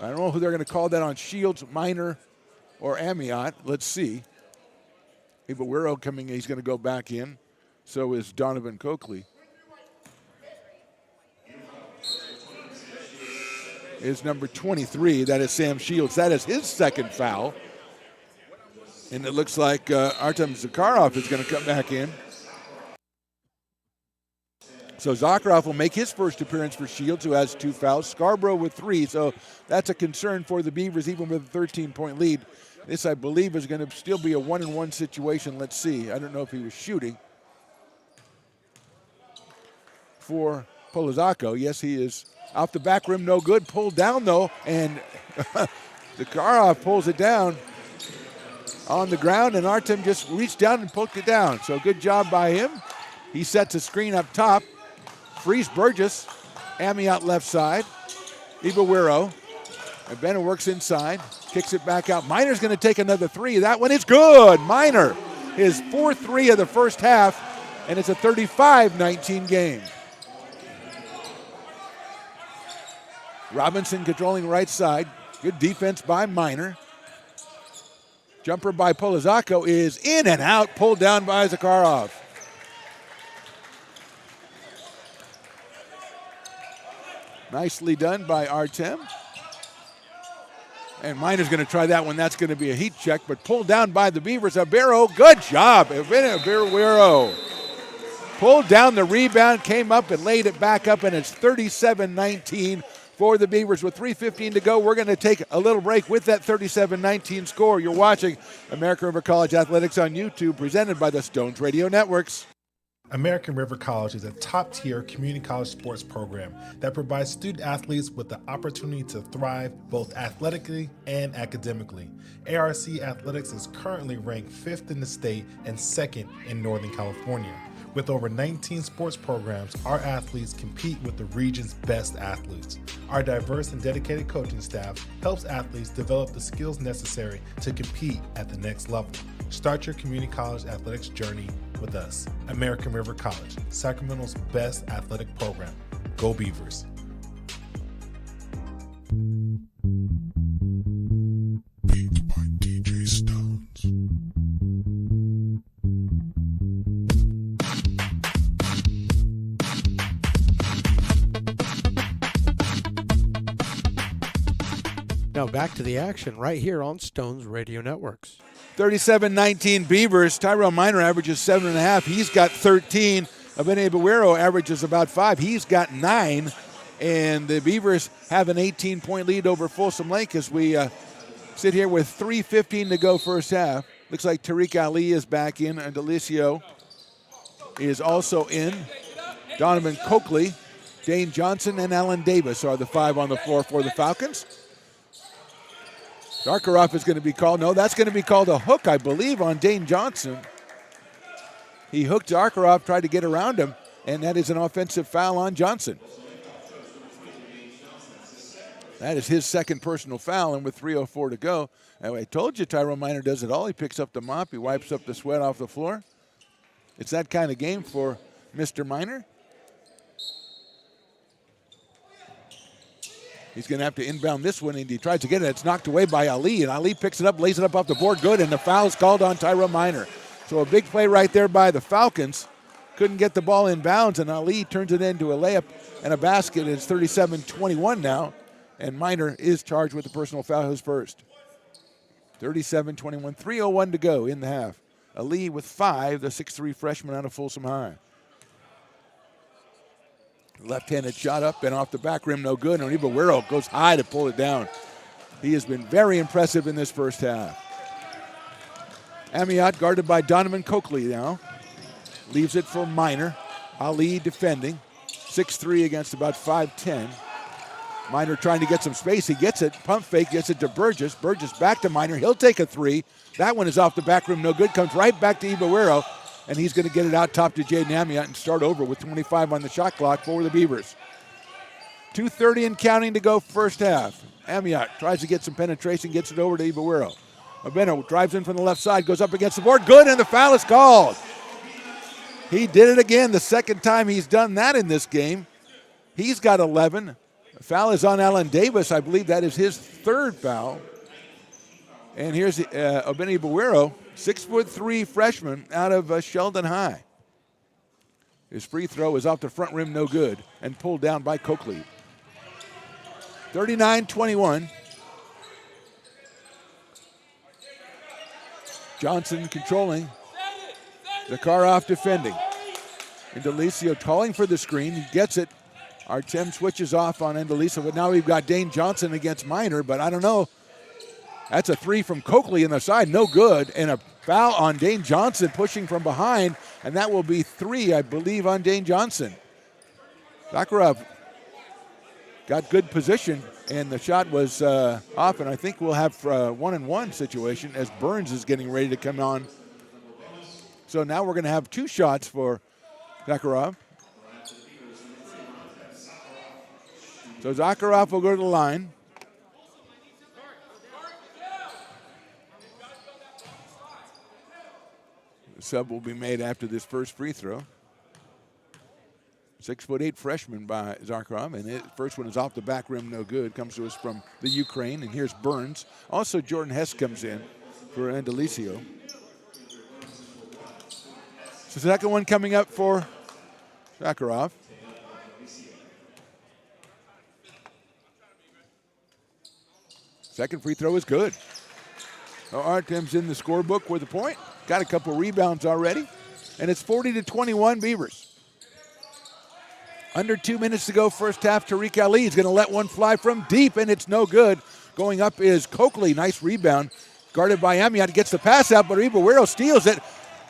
I don't know who they're going to call that on, Shields, Minor, or Amiot. Let's see. Ibarwero coming in, he's going to go back in. So is Donovan Coakley. Is number 23. That is Sam Shields. That is his second foul. And it looks like Artem Zakharov is going to come back in. So Zakharov will make his first appearance for Shields, who has 2 fouls. Scarborough with 3, so that's a concern for the Beavers, even with a 13-point lead. This, I believe, is going to still be a 1-and-1 situation. Let's see. I don't know if he was shooting. For Polizacco, yes, he is. Off the back rim, no good. Pulled down, though, and Zakharov pulls it down on the ground, and Artem just reached down and poked it down. So good job by him. He sets a screen up top. Frees Burgess. Amiot left side. Ibarwero. And Bennett works inside. Kicks it back out. Minor's going to take another three. That one is good. Minor. His 4th three of the first half, and it's a 35-19 game. Robinson controlling right side. Good defense by Minor. Jumper by Polizacco is in and out, pulled down by Zakharov. Nicely done by Artem. And Minor's going to try that one. That's going to be a heat check, but pulled down by the Beavers. Ibero, good job. Ibero pulled down the rebound, came up and laid it back up, and it's 37-19 for the Beavers with 3:15 to go. We're going to take a little break with that 37-19 score. You're watching American River College Athletics on YouTube, presented by the Stones Radio Networks. American River College is a top-tier community college sports program that provides student athletes with the opportunity to thrive both athletically and academically. ARC Athletics is currently ranked 5th in the state and 2nd in Northern California. With over 19 sports programs, our athletes compete with the region's best athletes. Our diverse and dedicated coaching staff helps athletes develop the skills necessary to compete at the next level. Start your community college athletics journey with us. American River College, Sacramento's best athletic program. Go Beavers. Beats by DJ Stones. Now back to the action right here on Stones Radio Networks. 37-19 Beavers. Tyrell Minor averages 7.5. He's got 13. Abene Ibarwero averages about 5. He's got 9. And the Beavers have an 18-point lead over Folsom Lake as we sit here with 3:15 to go first half. Looks like Tariq Ali is back in, and Delicio is also in. Donovan Coakley, Dane Johnson, and Alan Davis are the 5 on the floor for the Falcons. Zakharov is going to be called. No, that's going to be called a hook, I believe, on Dane Johnson. He hooked Zakharov, tried to get around him, and that is an offensive foul on Johnson. That is his second personal foul, and with 3:04 to go. And I told you Tyrone Minor does it all. He picks up the mop. He wipes up the sweat off the floor. It's that kind of game for Mr. Minor. He's going to have to inbound this one, and he tries to get it. It's knocked away by Ali, and Ali picks it up, lays it up off the board. Good, and the foul is called on Tyrone Minor. So a big play right there by the Falcons. Couldn't get the ball in bounds, and Ali turns it into a layup and a basket. It's 37-21 now, and Minor is charged with the personal foul, his first. 37-21, 3:01 to go in the half. Ali with 5, the 6'3 freshman out of Folsom High. Left-handed shot up and off the back rim, no good. And Ibarwero goes high to pull it down. He has been very impressive in this first half. Amiot guarded by Donovan Coakley now. Leaves it for Minor. Ali defending. 6'3 against about 5'10. Minor trying to get some space. He gets it. Pump fake. Gets it to Burgess. Burgess back to Minor. He'll take a 3. That one is off the back rim. No good. Comes right back to Ibarwero. And he's going to get it out top to Jaden Amiot and start over with 25 on the shot clock for the Beavers. 2:30 and counting to go first half. Amiot tries to get some penetration. Gets it over to Ibarwero. Abeno drives in from the left side. Goes up against the board. Good. And the foul is called. He did it again. The second time he's done that in this game. He's got 11. The foul is on Alan Davis. I believe that is his third foul. And here's Abeno Ibarwero, 6'3" freshman out of Sheldon High. His free throw is off the front rim, no good, and pulled down by Coakley. 39-21. Johnson controlling. Zakharov defending. Indelicio calling for the screen. He gets it. Artem switches off on Indelicio, but now we've got Dane Johnson against Minor, but I don't know. That's a 3 from Coakley in the side, no good, and a foul on Dane Johnson pushing from behind, and that will be 3, I believe, on Dane Johnson. Zakharov got good position, and the shot was off, and I think we'll have a 1-and-1 situation as Burns is getting ready to come on. So now we're going to have 2 shots for Zakharov. So Zakharov will go to the line. The sub will be made after this first free throw. 6'8" freshman by Zakharov, and the first one is off the back rim, no good. Comes to us from the Ukraine, and here's Burns. Also, Jordan Hess comes in for Indelicio. So the second one coming up for Zakharov. Second free throw is good. Artem's in the scorebook with a point. Got a couple rebounds already. And it's 40-21 Beavers. Under 2 minutes to go first half. Tariq Ali is going to let one fly from deep, and it's no good. Going up is Coakley. Nice rebound. Guarded by Amiot. Gets the pass out, but Ibarwero steals it.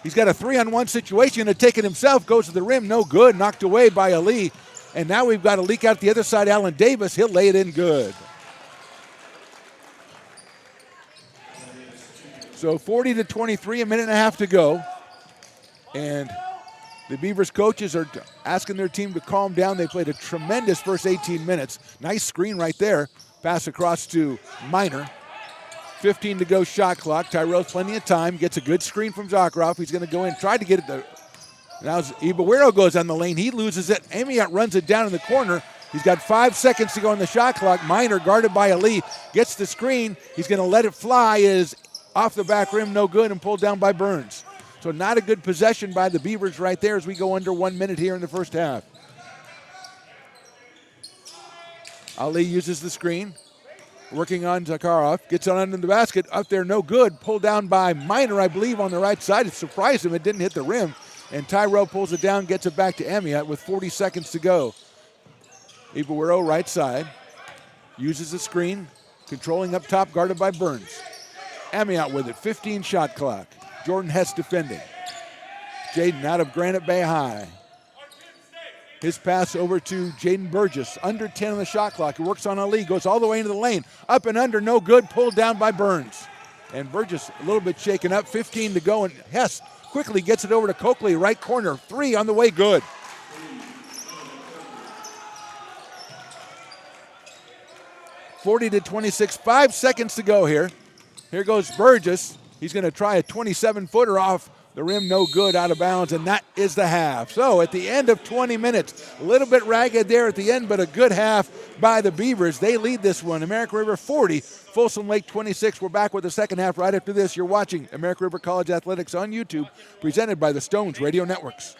He's got a 3-on-1 situation to take it himself. Goes to the rim. No good. Knocked away by Ali. And now we've got a leak out the other side. Alan Davis. He'll lay it in good. So 40-23, a minute and a half to go. And the Beavers coaches are asking their team to calm down. They played a tremendous first 18 minutes. Nice screen right there. Pass across to Minor. 15 to go shot clock. Tyrell's plenty of time. Gets a good screen from Zakharov. He's going to go in, try to get it. Now Ibarwero goes on the lane. He loses it. Amiot runs it down in the corner. He's got 5 seconds to go on the shot clock. Minor guarded by Ali. Gets the screen. He's going to let it fly. Is off the back rim, no good, and pulled down by Burns. So not a good possession by the Beavers right there as we go under 1 minute here in the first half. Ali uses the screen, working on Zakharov, gets it under the basket, up there, no good, pulled down by Minor, I believe, on the right side. It surprised him, it didn't hit the rim, and Tyrell pulls it down, gets it back to Amiot with 40 seconds to go. Ibarwero right side, uses the screen, controlling up top, guarded by Burns. Amiot with it, 15 shot clock. Jordan Hess defending. Jaden out of Granite Bay High. His pass over to Jaden Burgess, under 10 on the shot clock. He works on Ali, goes all the way into the lane. Up and under, no good, pulled down by Burns. And Burgess a little bit shaken up, 15 to go, and Hess quickly gets it over to Coakley, right corner. 3 on the way, good. (40-26), 5 seconds to go here. Here goes Burgess. He's going to try a 27-footer off the rim, no good, out of bounds, and that is the half. So at the end of 20 minutes, a little bit ragged there at the end, but a good half by the Beavers. They lead this one. American River 40, Folsom Lake 26. We're back with the second half right after this. You're watching American River College Athletics on YouTube, presented by the Stones Radio Networks.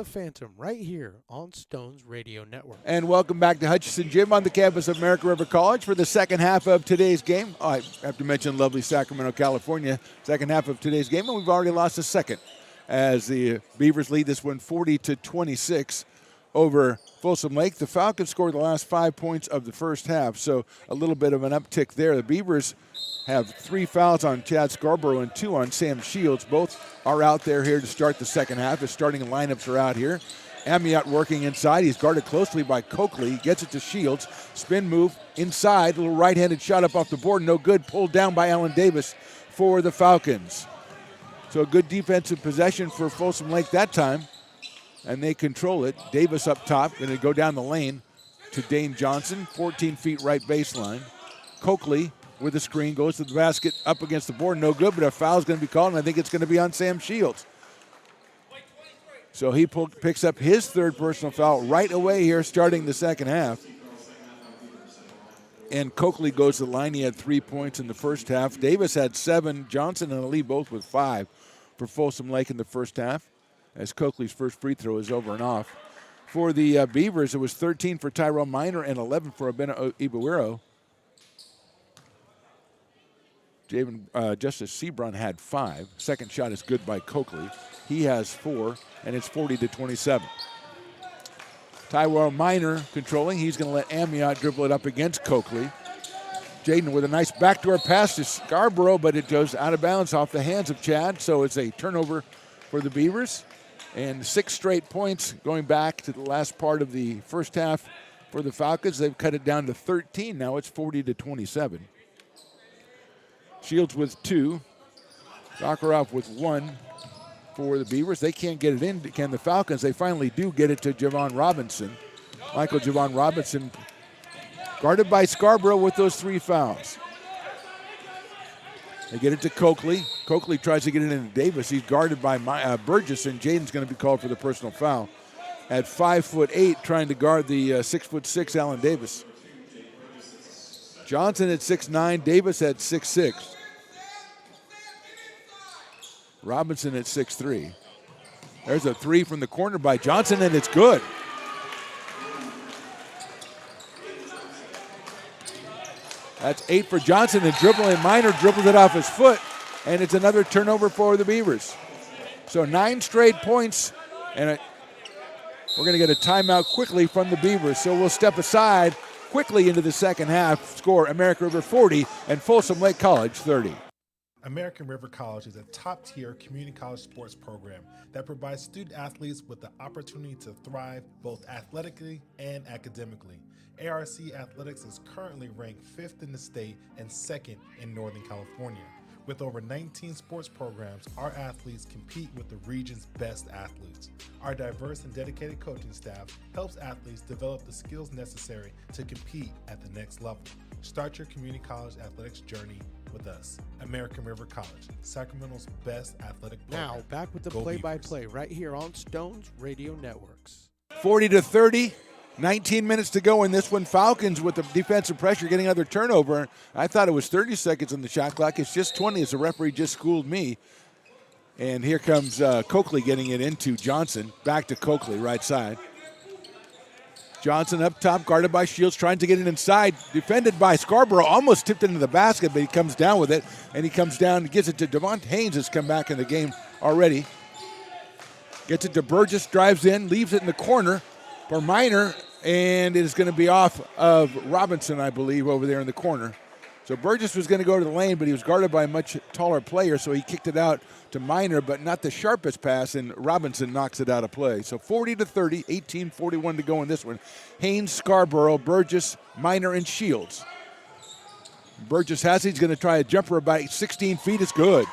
the Phantom right here on Stones Radio Network. And welcome back to Hutchinson Gym on the campus of American River College for the second half of today's game. Oh, I have to mention lovely Sacramento, California, second half of today's game, and we've already lost a second as the Beavers lead this one 40-26 over Folsom Lake. The Falcons scored the last 5 points of the first half, so a little bit of an uptick there. The Beavers have 3 fouls on Chad Scarborough and 2 on Sam Shields. Both are out there here to start the second half. The starting lineups are out here. Amiot working inside. He's guarded closely by Coakley. Gets it to Shields. Spin move inside. A little right-handed shot up off the board. No good. Pulled down by Alan Davis for the Falcons. So a good defensive possession for Folsom Lake that time. And they control it. Davis up top. Going to go down the lane to Dane Johnson. 14 feet right baseline. Coakley with a screen, goes to the basket, up against the board, no good, but a foul is going to be called, and I think it's going to be on Sam Shields. So he picks up his third personal foul right away here, starting the second half. And Coakley goes to the line. He had 3 points in the first half. Davis had 7. Johnson and Ali both with 5 for Folsom Lake in the first half, as Coakley's first free throw is over and off. For the Beavers, it was 13 for Tyrell Minor and 11 for Abena Ibuero. Justice Sebron had 5. Second shot is good by Coakley. He has 4, and it's 40-27. Tyrell Minor controlling. He's going to let Amiot dribble it up against Coakley. Jaden with a nice backdoor pass to Scarborough, but it goes out of bounds off the hands of Chad, so it's a turnover for the Beavers. And 6 straight points going back to the last part of the first half for the Falcons. They've cut it down to 13. Now it's 40-27. Shields with 2. Dockeroff with 1 for the Beavers. They can't get it in, can the Falcons? They finally do get it to Javon Robinson. Michael Javon Robinson guarded by Scarborough with those 3 fouls. They get it to Coakley. Coakley tries to get it into Davis. He's guarded by Burgess, and Jaden's going to be called for the personal foul. At 5'8", trying to guard the 6'6" Alan Davis. Johnson at 6'9", Davis at 6'6". Robinson at 6'3". There's a 3 from the corner by Johnson, and it's good. That's 8 for Johnson, and dribbling Minor dribbles it off his foot, and it's another turnover for the Beavers. So 9 straight points, and we're going to get a timeout quickly from the Beavers. So we'll step aside quickly into the second half. Score American River 40 and Folsom Lake College 30. American River College is a top-tier community college sports program that provides student athletes with the opportunity to thrive both athletically and academically. ARC Athletics is currently ranked 5th in the state and 2nd in Northern California. With over 19 sports programs, our athletes compete with the region's best athletes. Our diverse and dedicated coaching staff helps athletes develop the skills necessary to compete at the next level. Start your community college athletics journey with us. American River College, Sacramento's best athletic program. Now, back with the play-by-play right here on Stones Radio Networks. 40-30. 19 minutes to go in this one. Falcons with the defensive pressure getting another turnover. I thought it was 30 seconds on the shot clock. It's just 20 as the referee just schooled me. And here comes Coakley getting it into Johnson. Back to Coakley, right side. Johnson up top, guarded by Shields, trying to get it inside. Defended by Scarborough, almost tipped into the basket, but he comes down with it. And he comes down and gives it to Devontae Haynes, has come back in the game already. Gets it to Burgess, drives in, leaves it in the corner for Minor, and it is going to be off of Robinson, I believe, over there in the corner. So Burgess was going to go to the lane, but he was guarded by a much taller player, so he kicked it out to Minor, but not the sharpest pass, and Robinson knocks it out of play. So 40-30, 18:41 to go in this one. Haynes, Scarborough, Burgess, Minor, and Shields. Burgess has it. He's going to try a jumper about 16 feet. It's good.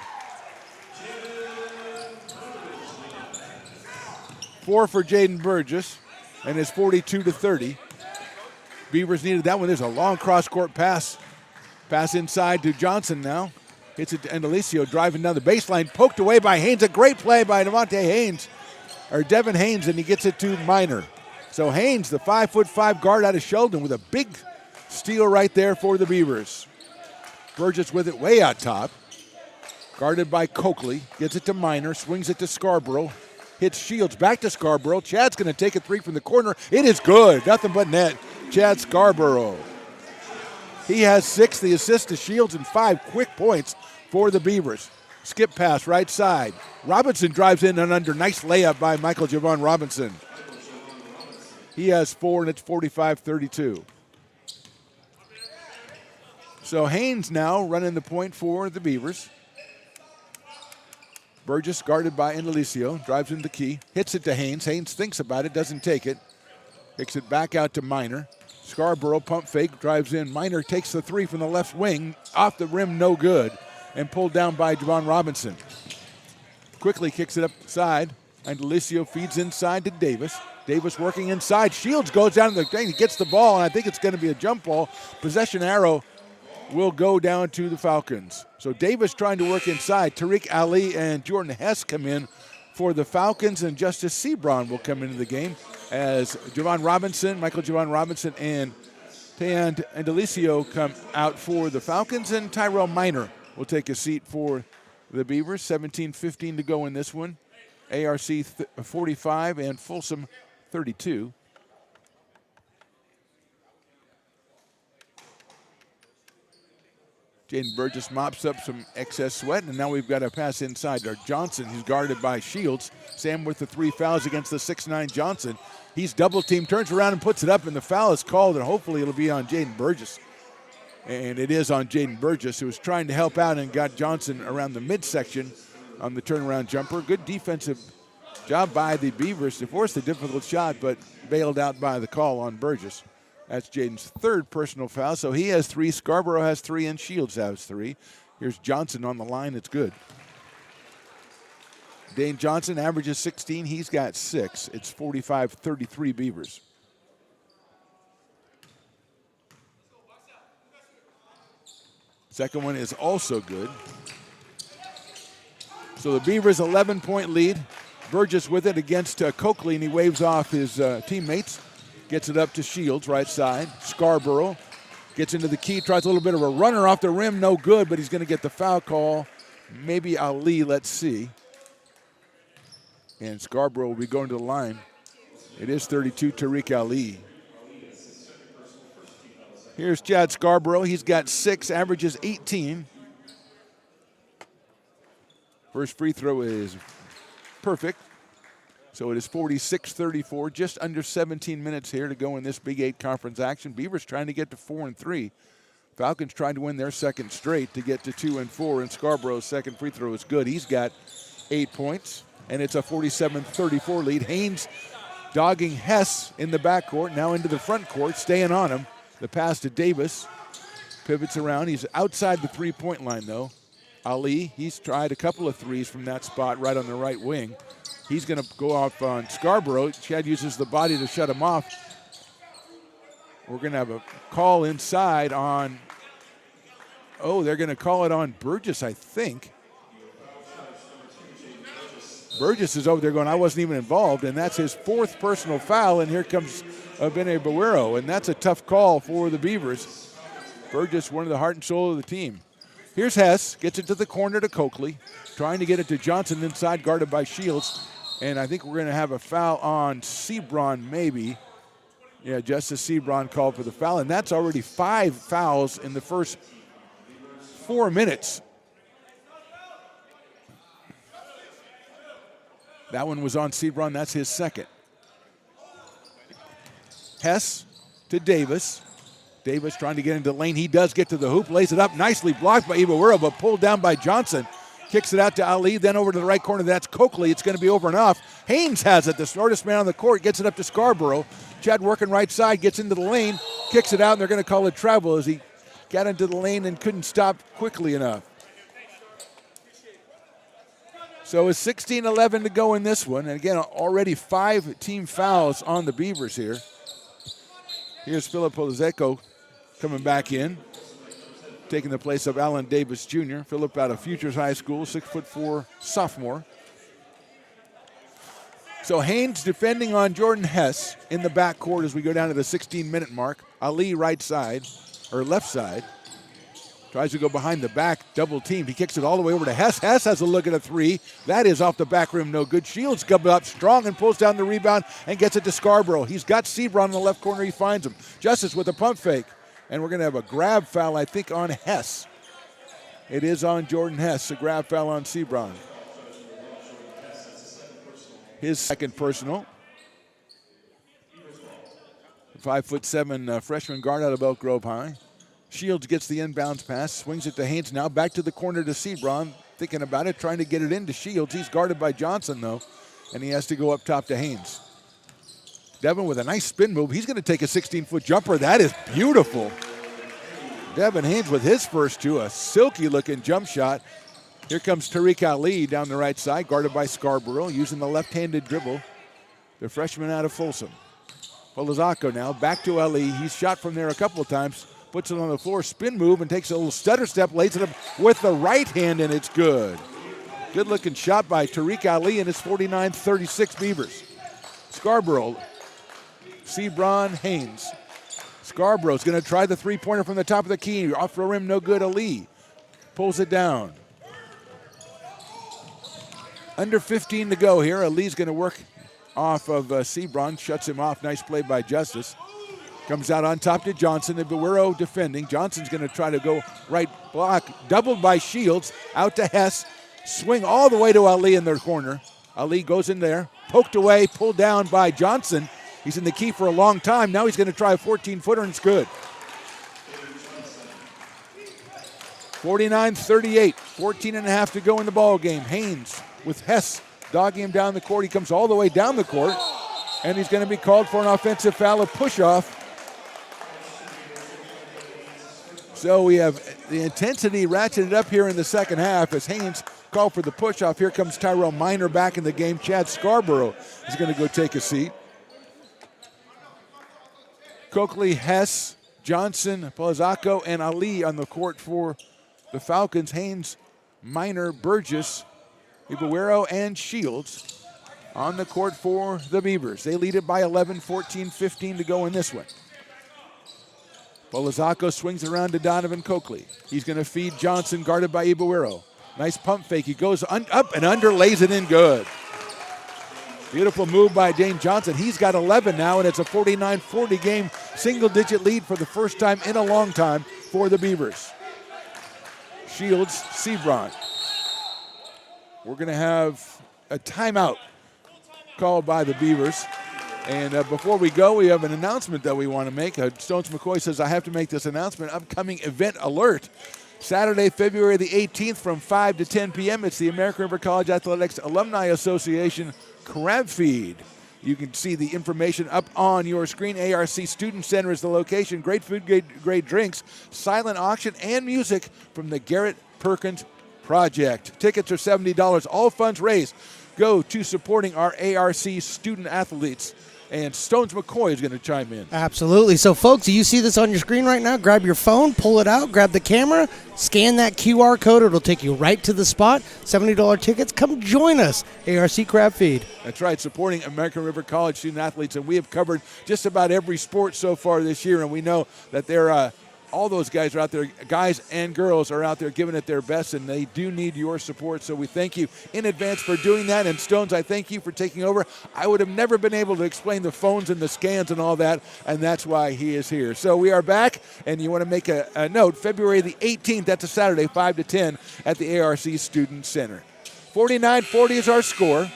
4 for Jaden Burgess. And it's 42-30. Beavers needed that one. There's a long cross-court pass. Pass inside to Johnson now. Hits it to Endelicio, driving down the baseline. Poked away by Haynes. A great play by Devin Haynes, and he gets it to Minor. So Haynes, the 5'5" guard out of Sheldon, with a big steal right there for the Beavers. Burgess with it way out top. Guarded by Coakley. Gets it to Minor. Swings it to Scarborough. hits Shields. Back to Scarborough. Chad's going to take a three from the corner. It is good. Nothing but net. Chad Scarborough. He has 6, the assist to Shields, and 5 quick points for the Beavers. Skip pass right side. Robinson drives in and under. Nice layup by Michael Javon Robinson. He has 4, and it's 45-32. So Haynes now running the point for the Beavers. Burgess guarded by Indelicio. Drives in the key. Hits it to Haynes. Haynes thinks about it. Doesn't take it. Kicks it back out to Minor. Scarborough pump fake. Drives in. Minor takes the three from the left wing. Off the rim. No good. And pulled down by Javon Robinson. Quickly kicks it upside. Indelicio feeds inside to Davis. Davis working inside. Shields goes down to the thing. He gets the ball, and I think it's going to be a jump ball. Possession arrow will go down to the Falcons. So Davis trying to work inside. Tariq Ali and Jordan Hess come in for the Falcons, and Justice Sebron will come into the game as Michael Javon Robinson, and Tayan Indelicio come out for the Falcons, and Tyrell Minor will take a seat for the Beavers. 17-15 to go in this one. ARC 45 and Folsom 32. Jaden Burgess mops up some excess sweat, and now we've got a pass inside to Johnson, who's guarded by Shields. Sam with the 3 fouls against the 6'9 Johnson. He's double teamed, turns around and puts it up, and the foul is called, and hopefully it'll be on Jaden Burgess. And it is on Jaden Burgess, who was trying to help out and got Johnson around the midsection on the turnaround jumper. Good defensive job by the Beavers to force the difficult shot, but bailed out by the call on Burgess. That's Jaden's 3rd personal foul, so he has 3, Scarborough has 3, and Shields has 3. Here's Johnson on the line. It's good. Dane Johnson averages 16. He's got 6. It's 45-33 Beavers. Second one is also good. So the Beavers' 11-point lead. Burgess with it against Coakley, and he waves off his teammates. Gets it up to Shields, right side. Scarborough gets into the key, tries a little bit of a runner off the rim, no good, but he's going to get the foul call. Maybe Ali, let's see. And Scarborough will be going to the line. It is 32, Tariq Ali. Here's Chad Scarborough. He's got 6, averages 18. First free throw is perfect. So it is 46-34, just under 17 minutes here to go in this Big 8 conference action. Beavers trying to get to 4-3. Falcons trying to win their second straight to get to 2-4, and Scarborough's second free throw is good. He's got 8 points, and it's a 47-34 lead. Haynes dogging Hess in the backcourt, now into the front court, staying on him. The pass to Davis, pivots around. He's outside the three-point line, though. Ali, he's tried a couple of threes from that spot right on the right wing. He's going to go off on Scarborough. Chad uses the body to shut him off. We're going to have a call inside on, they're going to call it on Burgess, I think. Burgess is over there going, I wasn't even involved, and that's his 4th personal foul, and here comes Bene Baguero, and that's a tough call for the Beavers. Burgess, one of the heart and soul of the team. Here's Hess, gets it to the corner to Coakley, trying to get it to Johnson inside, guarded by Shields. And I think we're going to have a foul on Sebron, maybe. Yeah, Justice Sebron called for the foul, and that's already 5 fouls in the first 4 minutes. That one was on Sebron. That's his 2nd. Hess to Davis. Davis trying to get into the lane. He does get to the hoop, lays it up. Nicely blocked by Ibarra, but pulled down by Johnson. Kicks it out to Ali, then over to the right corner. That's Coakley. It's going to be over and off. Haynes has it, the smartest man on the court, gets it up to Scarborough. Chad working right side, gets into the lane, kicks it out, and they're going to call it travel as he got into the lane and couldn't stop quickly enough. So it's 16-11 to go in this one. And again, already 5 team fouls on the Beavers here. Here's Philip Polizeko coming back in, taking the place of Alan Davis Jr. Philip out of Futures High School, 6'4" sophomore. So Haynes defending on Jordan Hess in the backcourt as we go down to the 16-minute mark. Ali right side, or left side. Tries to go behind the back, double team. He kicks it all the way over to Hess. Hess has a look at a three. That is off the back rim, no good. Shields comes up strong and pulls down the rebound and gets it to Scarborough. He's got Sebron in the left corner. He finds him. Justice with a pump fake. And we're going to have a grab foul, I think, on Hess. It is on Jordan Hess, a grab foul on Sebron. His second personal. 5'7" freshman guard out of Elk Grove High. Shields gets the inbounds pass, swings it to Haynes now, back to the corner to Sebron, thinking about it, trying to get it into Shields. He's guarded by Johnson, though, and he has to go up top to Haynes. Devin with a nice spin move. He's going to take a 16-foot jumper. That is beautiful. Devin Haynes with his first two, a silky-looking jump shot. Here comes Tariq Ali down the right side, guarded by Scarborough, using the left-handed dribble. The freshman out of Folsom. Polizzacco now, back to Ali. He's shot from there a couple of times. Puts it on the floor, spin move, and takes a little stutter step, lays it up with the right hand, and it's good. Good-looking shot by Tariq Ali, and it's 49-36 Beavers. Scarborough, Sebron, Haynes. Scarborough's going to try the three-pointer from the top of the key. Off the rim, no good. Ali pulls it down. Under 15 to go here. Ali's going to work off of Sebron, shuts him off. Nice play by Justice. Comes out on top to Johnson. Ibuero defending. Johnson's going to try to go right block. Doubled by Shields. Out to Hess. Swing all the way to Ali in their corner. Ali goes in there. Poked away. Pulled down by Johnson. He's in the key for a long time. Now he's going to try a 14-footer, and it's good. 49-38. 14 and a half to go in the ball game. Haynes with Hess dogging him down the court. He comes all the way down the court, and he's going to be called for an offensive foul, a push-off. So we have the intensity ratcheted up here in the second half as Haynes called for the push-off. Here comes Tyrell Minor back in the game. Chad Scarborough is going to go take a seat. Coakley, Hess, Johnson, Polizzacco, and Ali on the court for the Falcons. Haynes, Minor, Burgess, Ibuero, and Shields on the court for the Beavers. They lead it by 11, 14-15 to go in this one. Polizzacco swings around to Donovan Coakley. He's going to feed Johnson, guarded by Ibuero. Nice pump fake. He goes up and under, lays it in good. Beautiful move by Dane Johnson. He's got 11 now, and it's a 49-40 game, single-digit lead for the first time in a long time for the Beavers. Shields, Sebron. We're going to have a timeout called by the Beavers. And before we go, we have an announcement that we want to make. Stones McCoy says, I have to make this announcement. Upcoming event alert. Saturday, February the 18th from 5 to 10 p.m. It's the American River College Athletics Alumni Association Crab Feed. You can see the information up on your screen. ARC Student Center is the location. Great food, great drinks, silent auction, and music from the Garrett Perkins Project. Tickets are $70. All funds raised go to supporting our ARC student athletes. And Stones McCoy is going to chime in. Absolutely. So, folks, you see this on your screen right now. Grab your phone, pull it out, grab the camera, scan that QR code. It'll take you right to the spot. $70 tickets. Come join us. ARC Crab Feed. That's right, supporting American River College student athletes. And we have covered just about every sport so far this year. And we know that they're all those guys are out there, guys and girls are out there giving it their best, and they do need your support. So we thank you in advance for doing that. And Stones, I thank you for taking over. I would have never been able to explain the phones and the scans and all that, and that's why he is here. So we are back, and you want to make a note, February the 18th, that's a Saturday, 5 to 10 at the ARC Student Center. 49-40 is our score.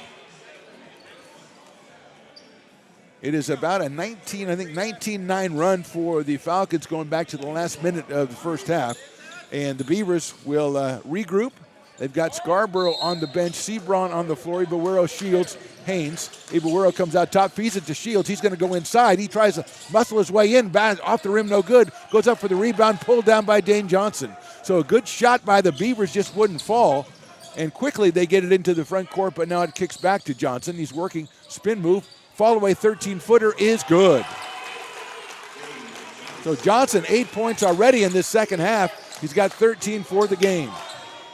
It is about a 19-9 run for the Falcons going back to the last minute of the first half. And the Beavers will regroup. They've got Scarborough on the bench, Sebron on the floor, Ibuero, Shields, Haynes. Ibuero comes out top, feeds it to Shields. He's going to go inside. He tries to muscle his way in, off the rim, no good. Goes up for the rebound, pulled down by Dane Johnson. So a good shot by the Beavers just wouldn't fall. And quickly they get it into the front court, but now it kicks back to Johnson. He's working, spin move. Fall away 13-footer is good. So Johnson, 8 points already in this second half. He's got 13 for the game.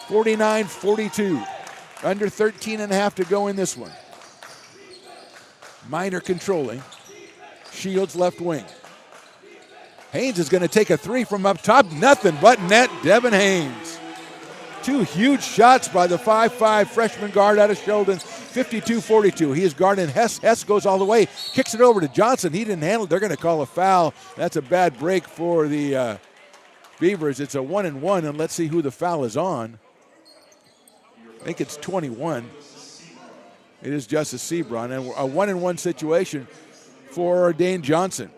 49-42. Under 13 and a half to go in this one. Minor controlling. Shields left wing. Haynes is going to take a three from up top. Nothing but net. Devin Haynes. Two huge shots by the 5'5 freshman guard out of Sheldon. 52-42. He is guarding Hess. Hess goes all the way. Kicks it over to Johnson. He didn't handle it. They're going to call a foul. That's a bad break for the Beavers. It's a 1-and-1, and let's see who the foul is on. I think it's 21. It is Justice Sebron, and a 1-and-1 situation for Dane Johnson.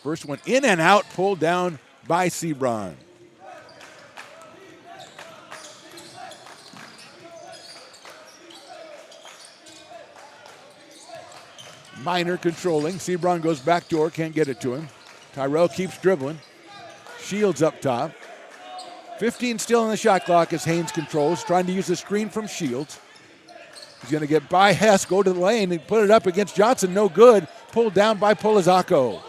First one in and out, pulled down by Sebron. Minor controlling. Sebron goes backdoor, can't get it to him. Tyrell keeps dribbling. Shields up top. 15 still in the shot clock as Haynes controls, trying to use the screen from Shields. He's going to get by Hess, go to the lane, and put it up against Johnson. No good. Pulled down by Polizzacco.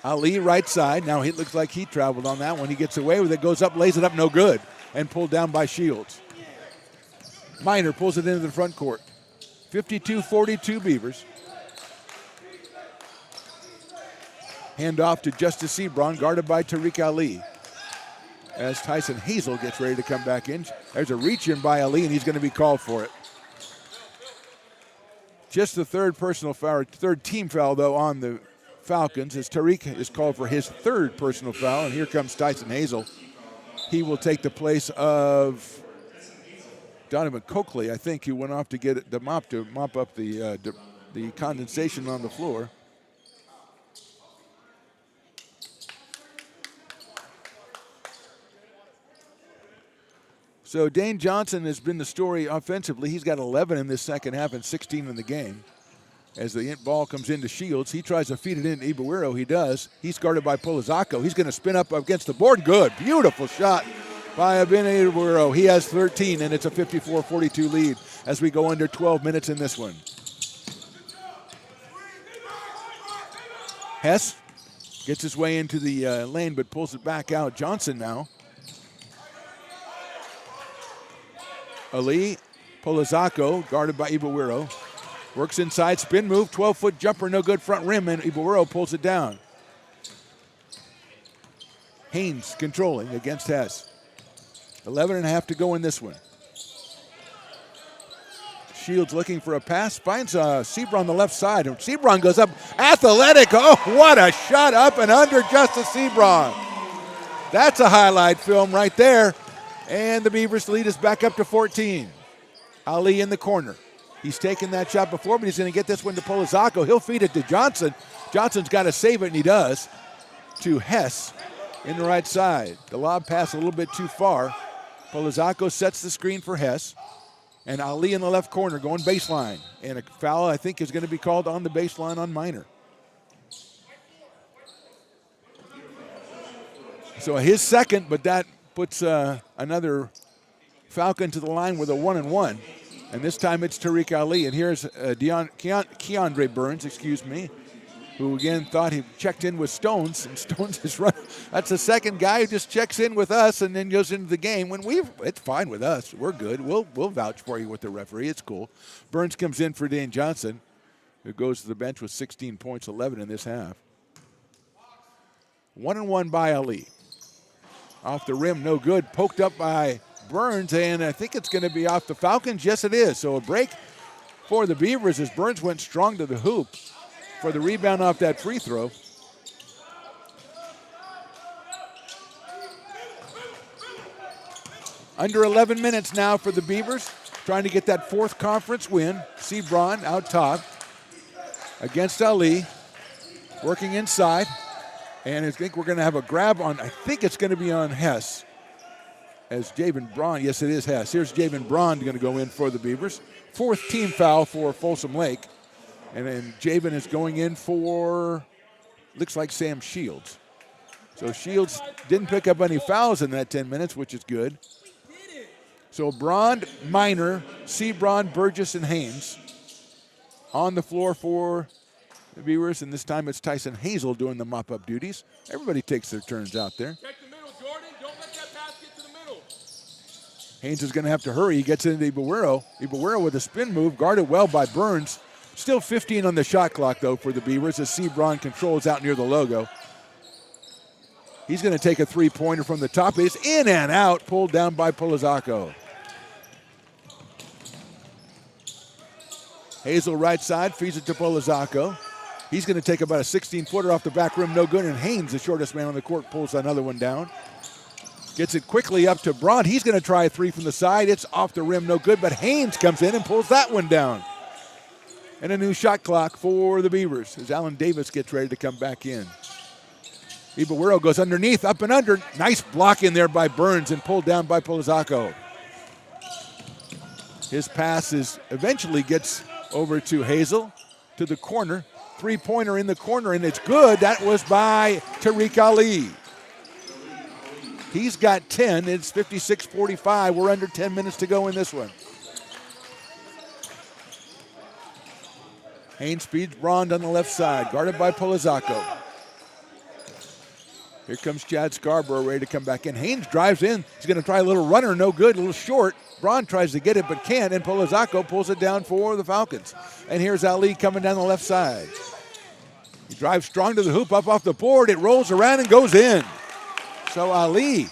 Ali right side. Now he looks like he traveled on that one. He gets away with it, goes up, lays it up, no good. And pulled down by Shields. Minor pulls it into the front court. 52-42 Beavers. Hand off to Justice Sebron, guarded by Tariq Ali. As Tyson Hazel gets ready to come back in. There's a reach in by Ali, and he's going to be called for it. Just the third personal foul, third team foul, though, on the Falcons, as Tariq is called for his third personal foul, and here comes Tyson Hazel. He will take the place of Donovan Coakley, I think, who went off to get the mop to mop up the condensation on the floor. So Dane Johnson has been the story offensively. He's got 11 in this second half and 16 in the game. As the ball comes into Shields, he tries to feed it into Ibuero. He does. He's guarded by Polizzacco. He's going to spin up against the board. Good. Beautiful shot by Ben Ibuero. He has 13, and it's a 54-42 lead as we go under 12 minutes in this one. Hess gets his way into the lane, but pulls it back out. Johnson now. Ali, Polizzacco, guarded by Ibuero. Works inside, spin move, 12-foot jumper, no good, front rim, and Ibuero pulls it down. Haynes controlling against Hess. 11 and a half to go in this one. Shields looking for a pass, finds Sebron on the left side, and Sebron goes up, athletic, oh, what a shot up and under Justice Sebron. That's a highlight film right there, and the Beavers lead us back up to 14. Ali in the corner. He's taken that shot before, but he's going to get this one to Polizzacco. He'll feed it to Johnson. Johnson's got to save it, and he does, to Hess in the right side. The lob pass a little bit too far. Polizzacco sets the screen for Hess. And Ali in the left corner going baseline. And a foul, I think, is going to be called on the baseline on Minor. So his second, but that puts another Falcon to the line with a 1-and-1. And this time it's Tariq Ali. And here's Keandre Burns, who again thought he checked in with Stones. And Stones is run. That's the second guy who just checks in with us and then goes into the game. It's fine with us. We're good. We'll vouch for you with the referee. It's cool. Burns comes in for Dane Johnson, who goes to the bench with 16 points, 11 in this half. 1-and-1 by Ali. Off the rim, no good. Poked up by Burns, and I think it's going to be off the Falcons. Yes, it is. So a break for the Beavers as Burns went strong to the hoop for the rebound off that free throw. Under 11 minutes now for the Beavers, trying to get that fourth conference win. Sebron out top against Ali, working inside. And I think we're going to have a grab on, I think it's going to be on Hess. As Javen Braun, yes, it is Hess. Here's Javen Braun going to go in for the Beavers. Fourth team foul for Folsom Lake. And then Javen is going in for, looks like Sam Shields. So Shields didn't pick up any fouls in that 10 minutes, which is good. So Braun, Minor, Sebron, Burgess, and Haynes on the floor for the Beavers, and this time it's Tyson Hazel doing the mop-up duties. Everybody takes their turns out there. Check the middle, Jordan. Don't let that pass get to the middle. Haynes is going to have to hurry. He gets into Ibarwero. Ibarwero with a spin move, guarded well by Burns. Still 15 on the shot clock, though, for the Beavers as Sebron controls out near the logo. He's going to take a three-pointer from the top. It's in and out, pulled down by Polizzacco. Hazel right side, feeds it to Polizzacco. He's going to take about a 16-footer off the back rim, no good, and Haynes, the shortest man on the court, pulls another one down. Gets it quickly up to Braun. He's going to try a three from the side. It's off the rim, no good, but Haynes comes in and pulls that one down. And a new shot clock for the Beavers as Alan Davis gets ready to come back in. Ibarwero goes underneath, up and under. Nice block in there by Burns and pulled down by Polizzacco. His pass eventually gets over to Hazel, to the corner. Three-pointer in the corner, and it's good. That was by Tariq Ali. He's got 10. It's 56-45. We're under 10 minutes to go in this one. Haynes speeds Braun on the left side, guarded by Polizzacco. Here comes Chad Scarborough ready to come back in. Haynes drives in. He's going to try a little runner, no good, a little short. Braun tries to get it but can't, and Polizzacco pulls it down for the Falcons. And here's Ali coming down the left side. He drives strong to the hoop, up off the board. It rolls around and goes in. So Ali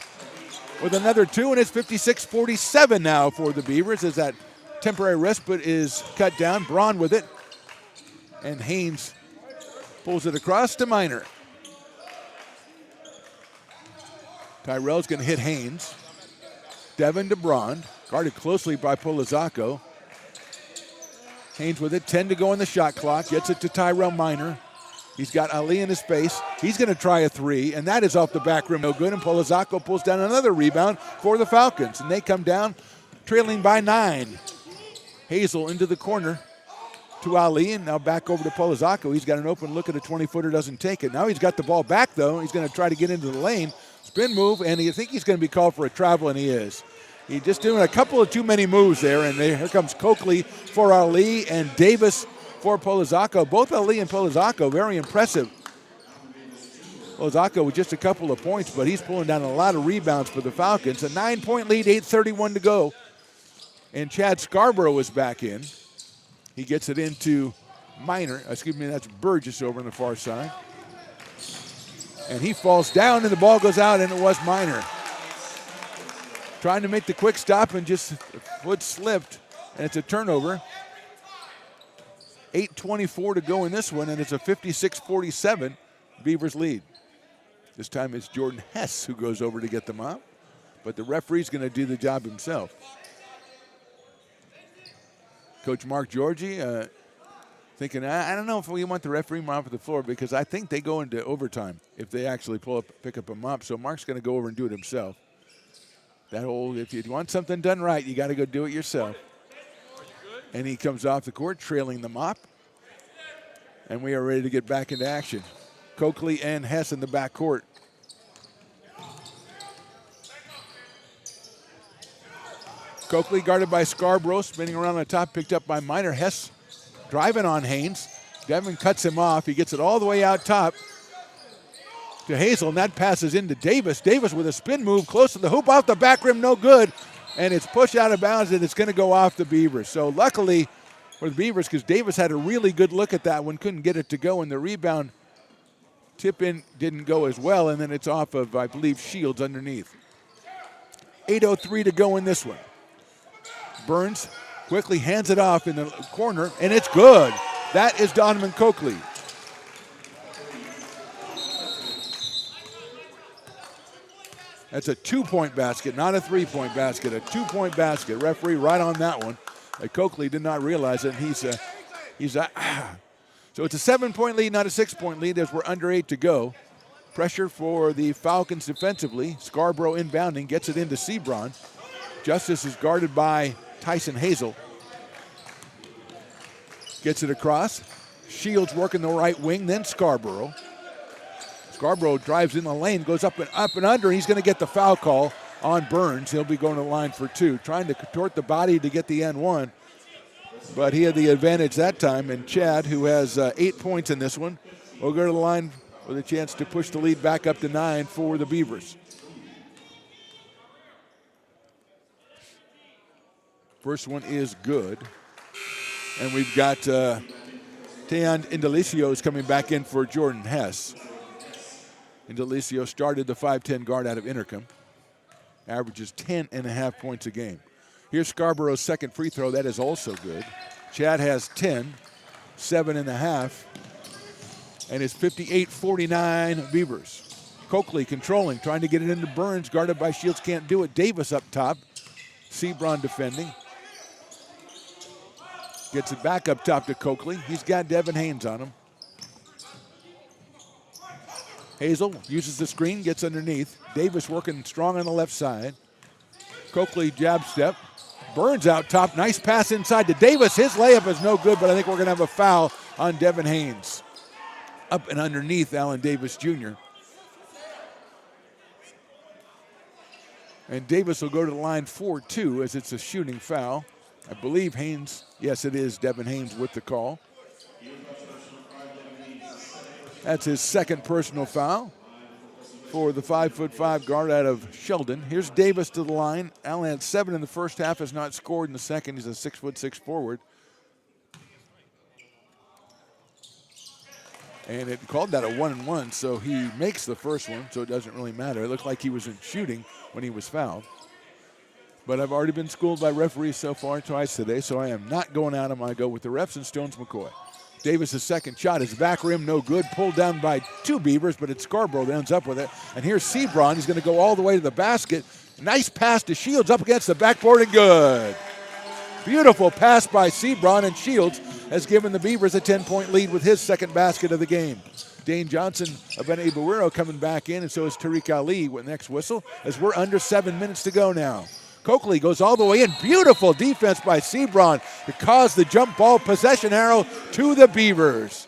with another two, and it's 56-47 now for the Beavers as that temporary respite is cut down. Braun with it. And Haynes pulls it across to Minor. Tyrell's going to hit Haynes. Devin to Braun, guarded closely by Polizzacco. Haynes with it, 10 to go on the shot clock. Gets it to Tyrell Minor. He's got Ali in his face. He's going to try a three, and that is off the back rim, no good. And Polizzacco pulls down another rebound for the Falcons, and they come down trailing by 9. Hazel into the corner to Ali, and now back over to Polizzacco. He's got an open look at a 20-footer, doesn't take it. Now he's got the ball back, though. He's going to try to get into the lane. Spin move, and you think he's going to be called for a travel, and he is. He's just doing a couple of too many moves there, and here comes Coakley for Ali and Davis for Polizzacco. Both Ali and Polizzacco very impressive. Polizzacco with just a couple of points, but he's pulling down a lot of rebounds for the Falcons. A 9-point lead, 8:31 to go. And Chad Scarborough is back in. He gets it into Minor. That's Burgess over on the far side. And he falls down, and the ball goes out, and it was Minor. Trying to make the quick stop, and just foot slipped, and it's a turnover. 8:24 to go in this one, and it's a 56-47 Beavers lead. This time it's Jordan Hess who goes over to get the mop, but the referee's going to do the job himself. Coach Mark Georgie thinking, I don't know if we want the referee mop at the floor because I think they go into overtime if they actually pick up a mop. So Mark's going to go over and do it himself. That old, if you want something done right, you got to go do it yourself. And he comes off the court trailing the mop. And we are ready to get back into action. Coakley and Hess in the backcourt. Coakley guarded by Scarborough, spinning around on top, picked up by Minor. Hess driving on Haynes. Devin cuts him off. He gets it all the way out top to Hazel, and that passes into Davis. Davis with a spin move close to the hoop, off the back rim, no good. And it's pushed out of bounds, and it's going to go off the Beavers. So luckily for the Beavers, because Davis had a really good look at that one, couldn't get it to go, and the rebound tip-in didn't go as well, and then it's off of, I believe, Shields underneath. 8:03 to go in this one. Burns quickly hands it off in the corner, and it's good. That is Donovan Coakley. That's a two-point basket, not a three-point basket, a two-point basket. Referee right on that one. Coakley did not realize it. So it's a 7-point lead, not a 6-point lead as we're under 8 to go. Pressure for the Falcons defensively. Scarborough inbounding, gets it into Sebron. Justice is guarded by Tyson Hazel. Gets it across. Shields working the right wing, then Scarborough. Scarborough drives in the lane, goes up and under. He's going to get the foul call on Burns. He'll be going to the line for two. Trying to contort the body to get the N1. but he had the advantage that time. And Chad, who has 8 points in this one, will go to the line with a chance to push the lead back up to 9 for the Beavers. First one is good. And we've got Tayon Indelicio is coming back in for Jordan Hess. Indelicio started the 5'10 guard out of Intercom. Averages 10.5 points a game. Here's Scarborough's second free throw. That is also good. Chad has 10, 7.5, and it's 58-49 Beavers. Coakley controlling, trying to get it into Burns, guarded by Shields, can't do it. Davis up top. Sebron defending. Gets it back up top to Coakley. He's got Devin Haynes on him. Hazel uses the screen, gets underneath. Davis working strong on the left side. Coakley jab step. Burns out top. Nice pass inside to Davis. His layup is no good, but I think we're going to have a foul on Devin Haynes. Up and underneath Allen Davis Jr. And Davis will go to the line 4-2 as it's a shooting foul. I believe Haynes, yes it is Devin Haynes with the call. That's his second personal foul for the 5'5" guard out of Sheldon. Here's Davis to the line. Allen had 7 in the first half, has not scored in the second. He's a 6'6" forward. And it called that a 1-and-1, so he makes the first one, so it doesn't really matter. It looked like he was in shooting when he was fouled. But I've already been schooled by referees so far twice today, so I am not going out of my go with the refs and Stones McCoy. Davis' second shot is back rim, no good. Pulled down by 2 Beavers, but it's Scarborough that ends up with it. And here's Sebron. He's going to go all the way to the basket. Nice pass to Shields up against the backboard and good. Beautiful pass by Sebron, and Shields has given the Beavers a 10-point lead with his second basket of the game. Dane Johnson of Buero coming back in, and so is Tariq Ali with next whistle as we're under 7 minutes to go now. Coakley goes all the way in. Beautiful defense by Sebron to cause the jump ball possession arrow to the Beavers.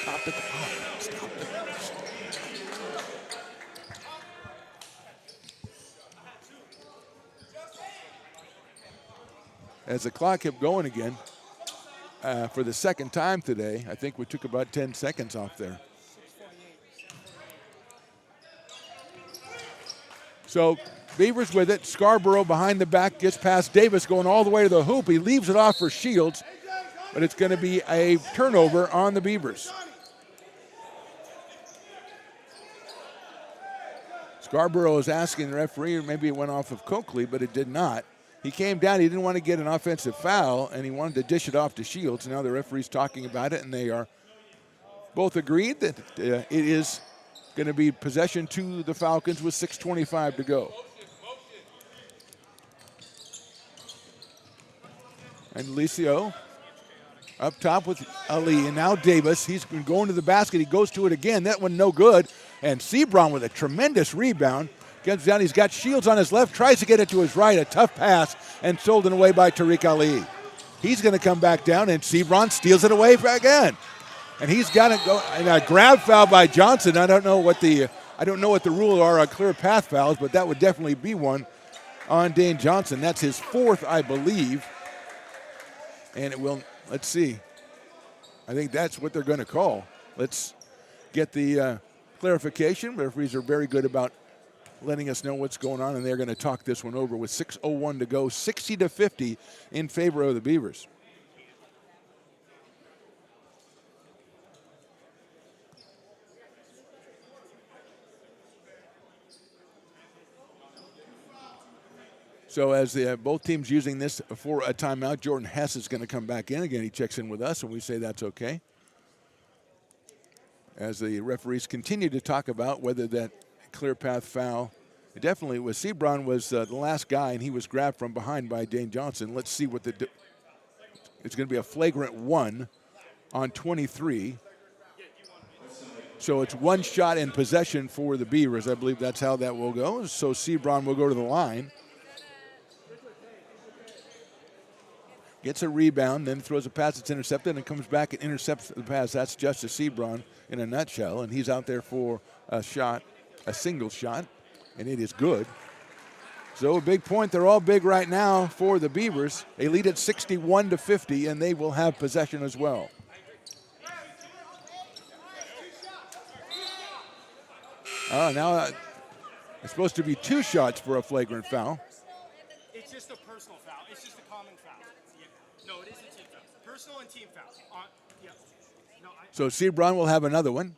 Stop the clock. Stop the clock. As the clock kept going again for the second time today, I think we took about 10 seconds off there. So Beavers with it. Scarborough behind the back, gets past Davis, going all the way to the hoop. He leaves it off for Shields, but it's going to be a turnover on the Beavers. Scarborough is asking the referee, maybe it went off of Coakley, but it did not. He came down, he didn't want to get an offensive foul, and he wanted to dish it off to Shields. Now the referee's talking about it, and they are both agreed that it is going to be possession to the Falcons with 6:25 to go. And Licio up top with Ali, and now Davis. He's been going to the basket. He goes to it again. That one no good. And Sebron with a tremendous rebound. Gets down. He's got Shields on his left. Tries to get it to his right. A tough pass and stolen away by Tariq Ali. He's going to come back down, and Sebron steals it away again. And he's got to go. And a grab foul by Johnson. I don't know what the rules are on clear path fouls, but that would definitely be one on Dane Johnson. That's his 4th, I believe. And it will, let's see. I think that's what they're going to call. Let's get the clarification. Referees are very good about letting us know what's going on, and they're going to talk this one over with 6:01 to go, 60-50 in favor of the Beavers. So as both teams using this for a timeout, Jordan Hess is going to come back in. Again, he checks in with us, and we say that's okay. As the referees continue to talk about whether that clear path foul, it definitely was. Sebron was the last guy, and he was grabbed from behind by Dane Johnson. Let's see what it's going to be a flagrant 1 on 23. So it's one shot in possession for the Beavers. I believe that's how that will go. So Sebron will go to the line. Gets a rebound, then throws a pass that's intercepted, and comes back and intercepts the pass. That's Justice Sebron in a nutshell, and he's out there for a shot, a single shot, and it is good. So a big point. They're all big right now for the Beavers. They lead at 61-50, and they will have possession as well. Now it's supposed to be 2 shots for a flagrant foul. It's just a personal foul. It's just a common foul. Yeah. No, it is a team foul. Personal and team foul. Yeah. No, So Sebron will have another one.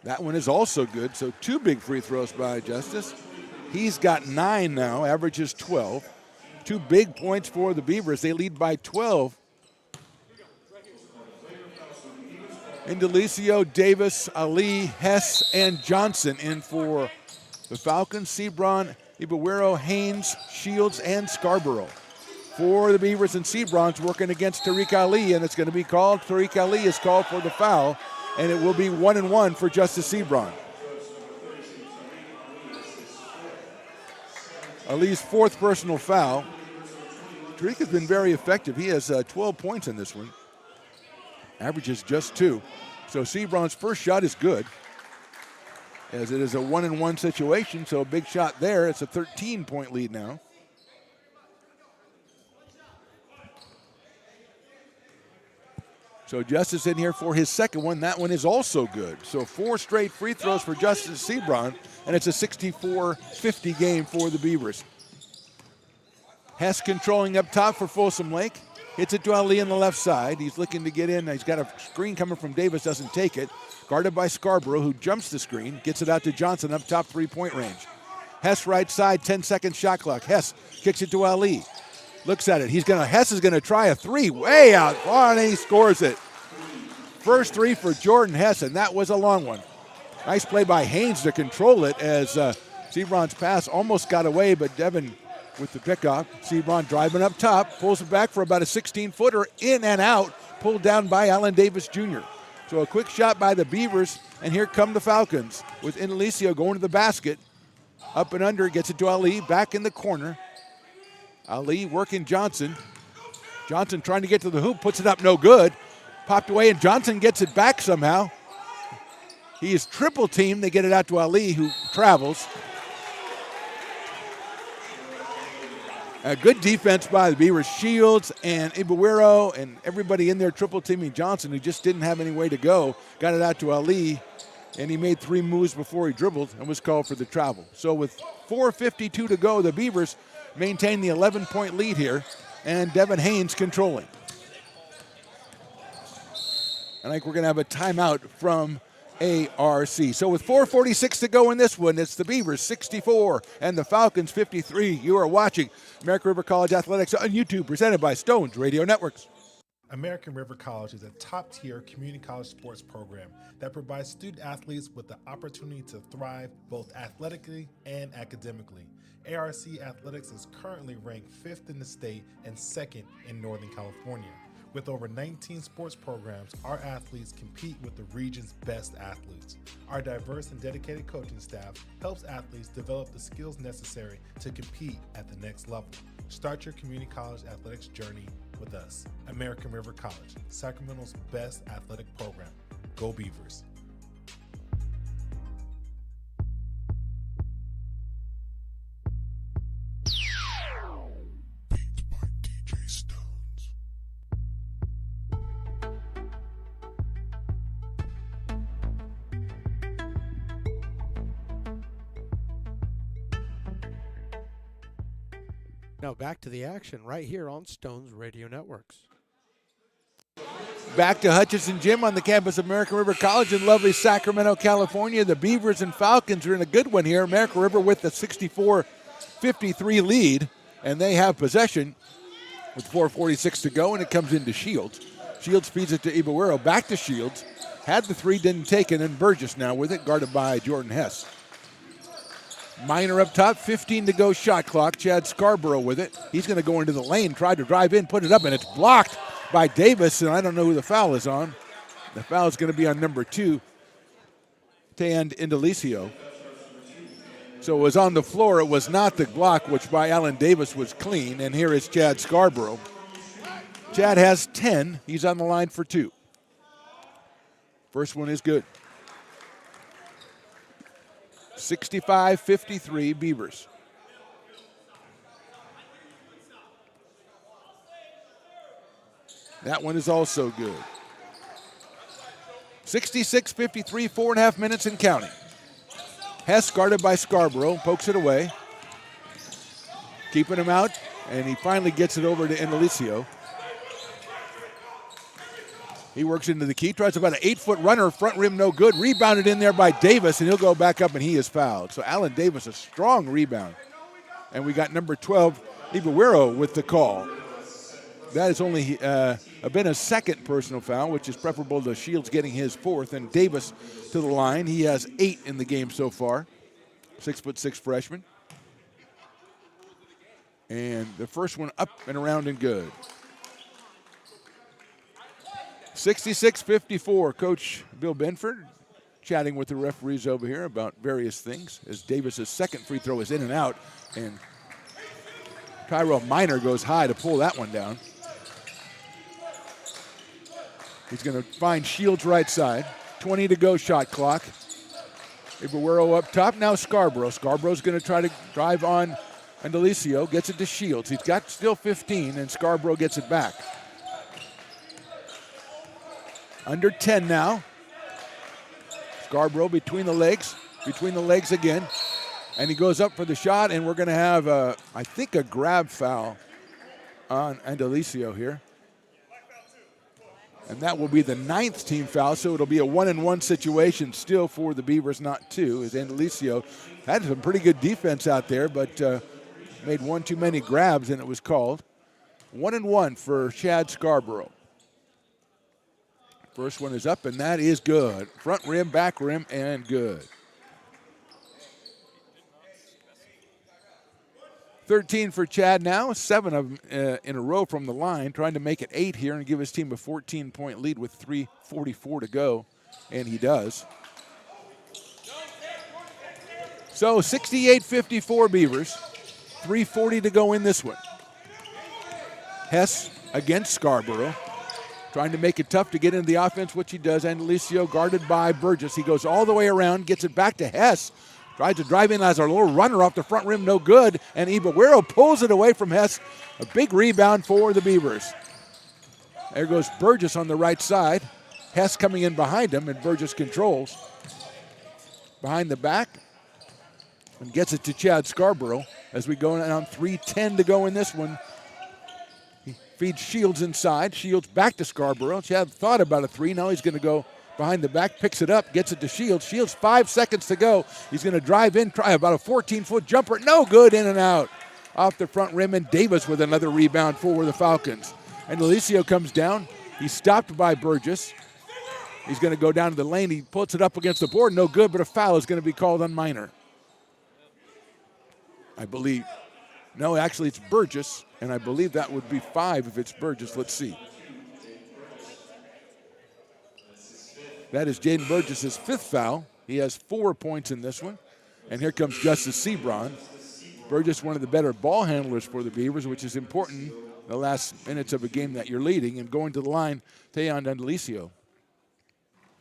That one is also good. So 2 big free throws by Justice. He's got 9 now, averages 12. 2 big points for the Beavers. They lead by 12. Indelicio, Davis, Ali, Hess, and Johnson in for the Falcons. Sebron, Ibuero, Haynes, Shields, and Scarborough. For the Beavers, and Sebron's working against Tariq Ali, and it's going to be called. Tariq Ali is called for the foul, and it will be 1-1 for Justice Sebron. Ali's 4th personal foul. Tariq has been very effective. He has 12 points in this one. Averages just 2. So Sebron's first shot is good, as it is a 1-1 situation, so a big shot there. It's a 13-point lead now. So Justice in here for his second one. That one is also good. So 4 straight free throws for Justice Sebron, and it's a 64-50 game for the Beavers. Hess controlling up top for Folsom Lake. Hits it to Ali on the left side. He's looking to get in. He's got a screen coming from Davis, doesn't take it. Guarded by Scarborough, who jumps the screen, gets it out to Johnson up top 3-point range. Hess right side, 10-second shot clock. Hess kicks it to Ali. Looks at it. Hess is gonna try a 3 way out far, and he scores it. First 3 for Jordan Hess, and that was a long one. Nice play by Haynes to control it as Sebron's pass almost got away, but Devin with the pickoff. Sebron driving up top, pulls it back for about a 16-footer, in and out, pulled down by Allen Davis Jr. So a quick shot by the Beavers, and here come the Falcons with Indelicio going to the basket. Up and under, gets it to Ali, back in the corner. Ali working Johnson. Johnson trying to get to the hoop, puts it up, no good. Popped away, and Johnson gets it back somehow. He is triple teamed. They get it out to Ali, who travels. A good defense by the Beavers. Shields and Ibuero and everybody in there triple teaming Johnson, who just didn't have any way to go. Got it out to Ali, and he made 3 moves before he dribbled and was called for the travel. So with 4:52 to go, the Beavers maintain the 11-point lead here, and Devin Haynes controlling. I think we're going to have a timeout from ARC. So with 4:46 to go in this one, it's the Beavers 64 and the Falcons 53. You are watching American River College Athletics on YouTube, presented by Stones Radio Networks. American River College is a top-tier community college sports program that provides student athletes with the opportunity to thrive both athletically and academically. ARC Athletics is currently ranked 5th in the state and 2nd in Northern California. With over 19 sports programs, our athletes compete with the region's best athletes. Our diverse and dedicated coaching staff helps athletes develop the skills necessary to compete at the next level. Start your community college athletics journey with us. American River College, Sacramento's best athletic program. Go Beavers. Beat by DJ Stones. Now back to the action right here on Stones Radio Networks. Back to Hutchinson Gym on the campus of American River College in lovely Sacramento, California. The Beavers and Falcons are in a good one here. American River with the 64-53 lead, and they have possession with 4:46 to go, and it comes into Shields. Shields feeds it to Ibuero, back to Shields. Had the 3, didn't take it, and Burgess now with it, guarded by Jordan Hess. Minor up top, 15 to go shot clock. Chad Scarborough with it. He's going to go into the lane, try to drive in, put it up, and it's blocked by Davis, and I don't know who the foul is on. The foul is going to be on number 2, Tan Indelicio. So it was on the floor. It was not the block, which by Allen Davis was clean, and here is Chad Scarborough. Chad has 10. He's on the line for 2. First one is good. 65-53 Beavers. That one is also good. 66-53, 4.5 minutes and counting. Hess guarded by Scarborough, pokes it away. Keeping him out, and he finally gets it over to Indelicio. He works into the key, tries about an 8-foot runner, front rim no good. Rebounded in there by Davis, and he'll go back up, and he is fouled. So Allen Davis, a strong rebound. And we got number 12, Ibuero, with the call. That has only been a second personal foul, which is preferable to Shields getting his fourth. And Davis to the line. He has 8 in the game so far. 6'6" freshman. And the first one up and around and good. 66-54. Coach Bill Benford chatting with the referees over here about various things as Davis's second free throw is in and out. And Tyrell Minor goes high to pull that one down. He's going to find Shields right side. 20 to go shot clock. Ibuero up top. Now Scarborough. Scarborough's going to try to drive on Indelicio. Gets it to Shields. He's got still 15, and Scarborough gets it back. Under 10 now. Scarborough between the legs again. And he goes up for the shot, and we're going to have, I think, a grab foul on Indelicio here. And that will be the 9th team foul, so it'll be a 1-and-1 situation still for the Beavers, not 2, as Indelicio had some pretty good defense out there, but made one too many grabs, and it was called. 1-and-1 for Chad Scarborough. First one is up, and that is good. Front rim, back rim, and good. 13 for Chad now, 7 of them in a row from the line, trying to make it 8 here and give his team a 14-point lead with 3:44 to go, and he does. So 68-54 Beavers, 3:40 to go in this one. Hess against Scarborough, trying to make it tough to get into the offense, which he does. Indelicio guarded by Burgess. He goes all the way around, gets it back to Hess. Tries to drive in as a little runner off the front rim, no good. And Ibuero pulls it away from Hess. A big rebound for the Beavers. There goes Burgess on the right side. Hess coming in behind him, and Burgess controls. Behind the back. And gets it to Chad Scarborough as we go down 3:10 to go in this one. He feeds Shields inside. Shields back to Scarborough. Chad thought about a 3. Now he's going to go behind the back, picks it up, gets it to Shields. Shields, 5 seconds to go. He's going to drive in, try about a 14-foot jumper. No good, in and out. Off the front rim, and Davis with another rebound for the Falcons. And Indelicio comes down. He's stopped by Burgess. He's going to go down to the lane. He puts it up against the board. No good, but a foul is going to be called on Minor. I believe. No, actually, it's Burgess, and I believe that would be 5 if it's Burgess. Let's see. That is Jaden Burgess' 5th foul. He has 4 points in this one. And here comes Justice Sebron. Burgess, one of the better ball handlers for the Beavers, which is important the last minutes of a game that you're leading. And going to the line, Tayon Indelicio.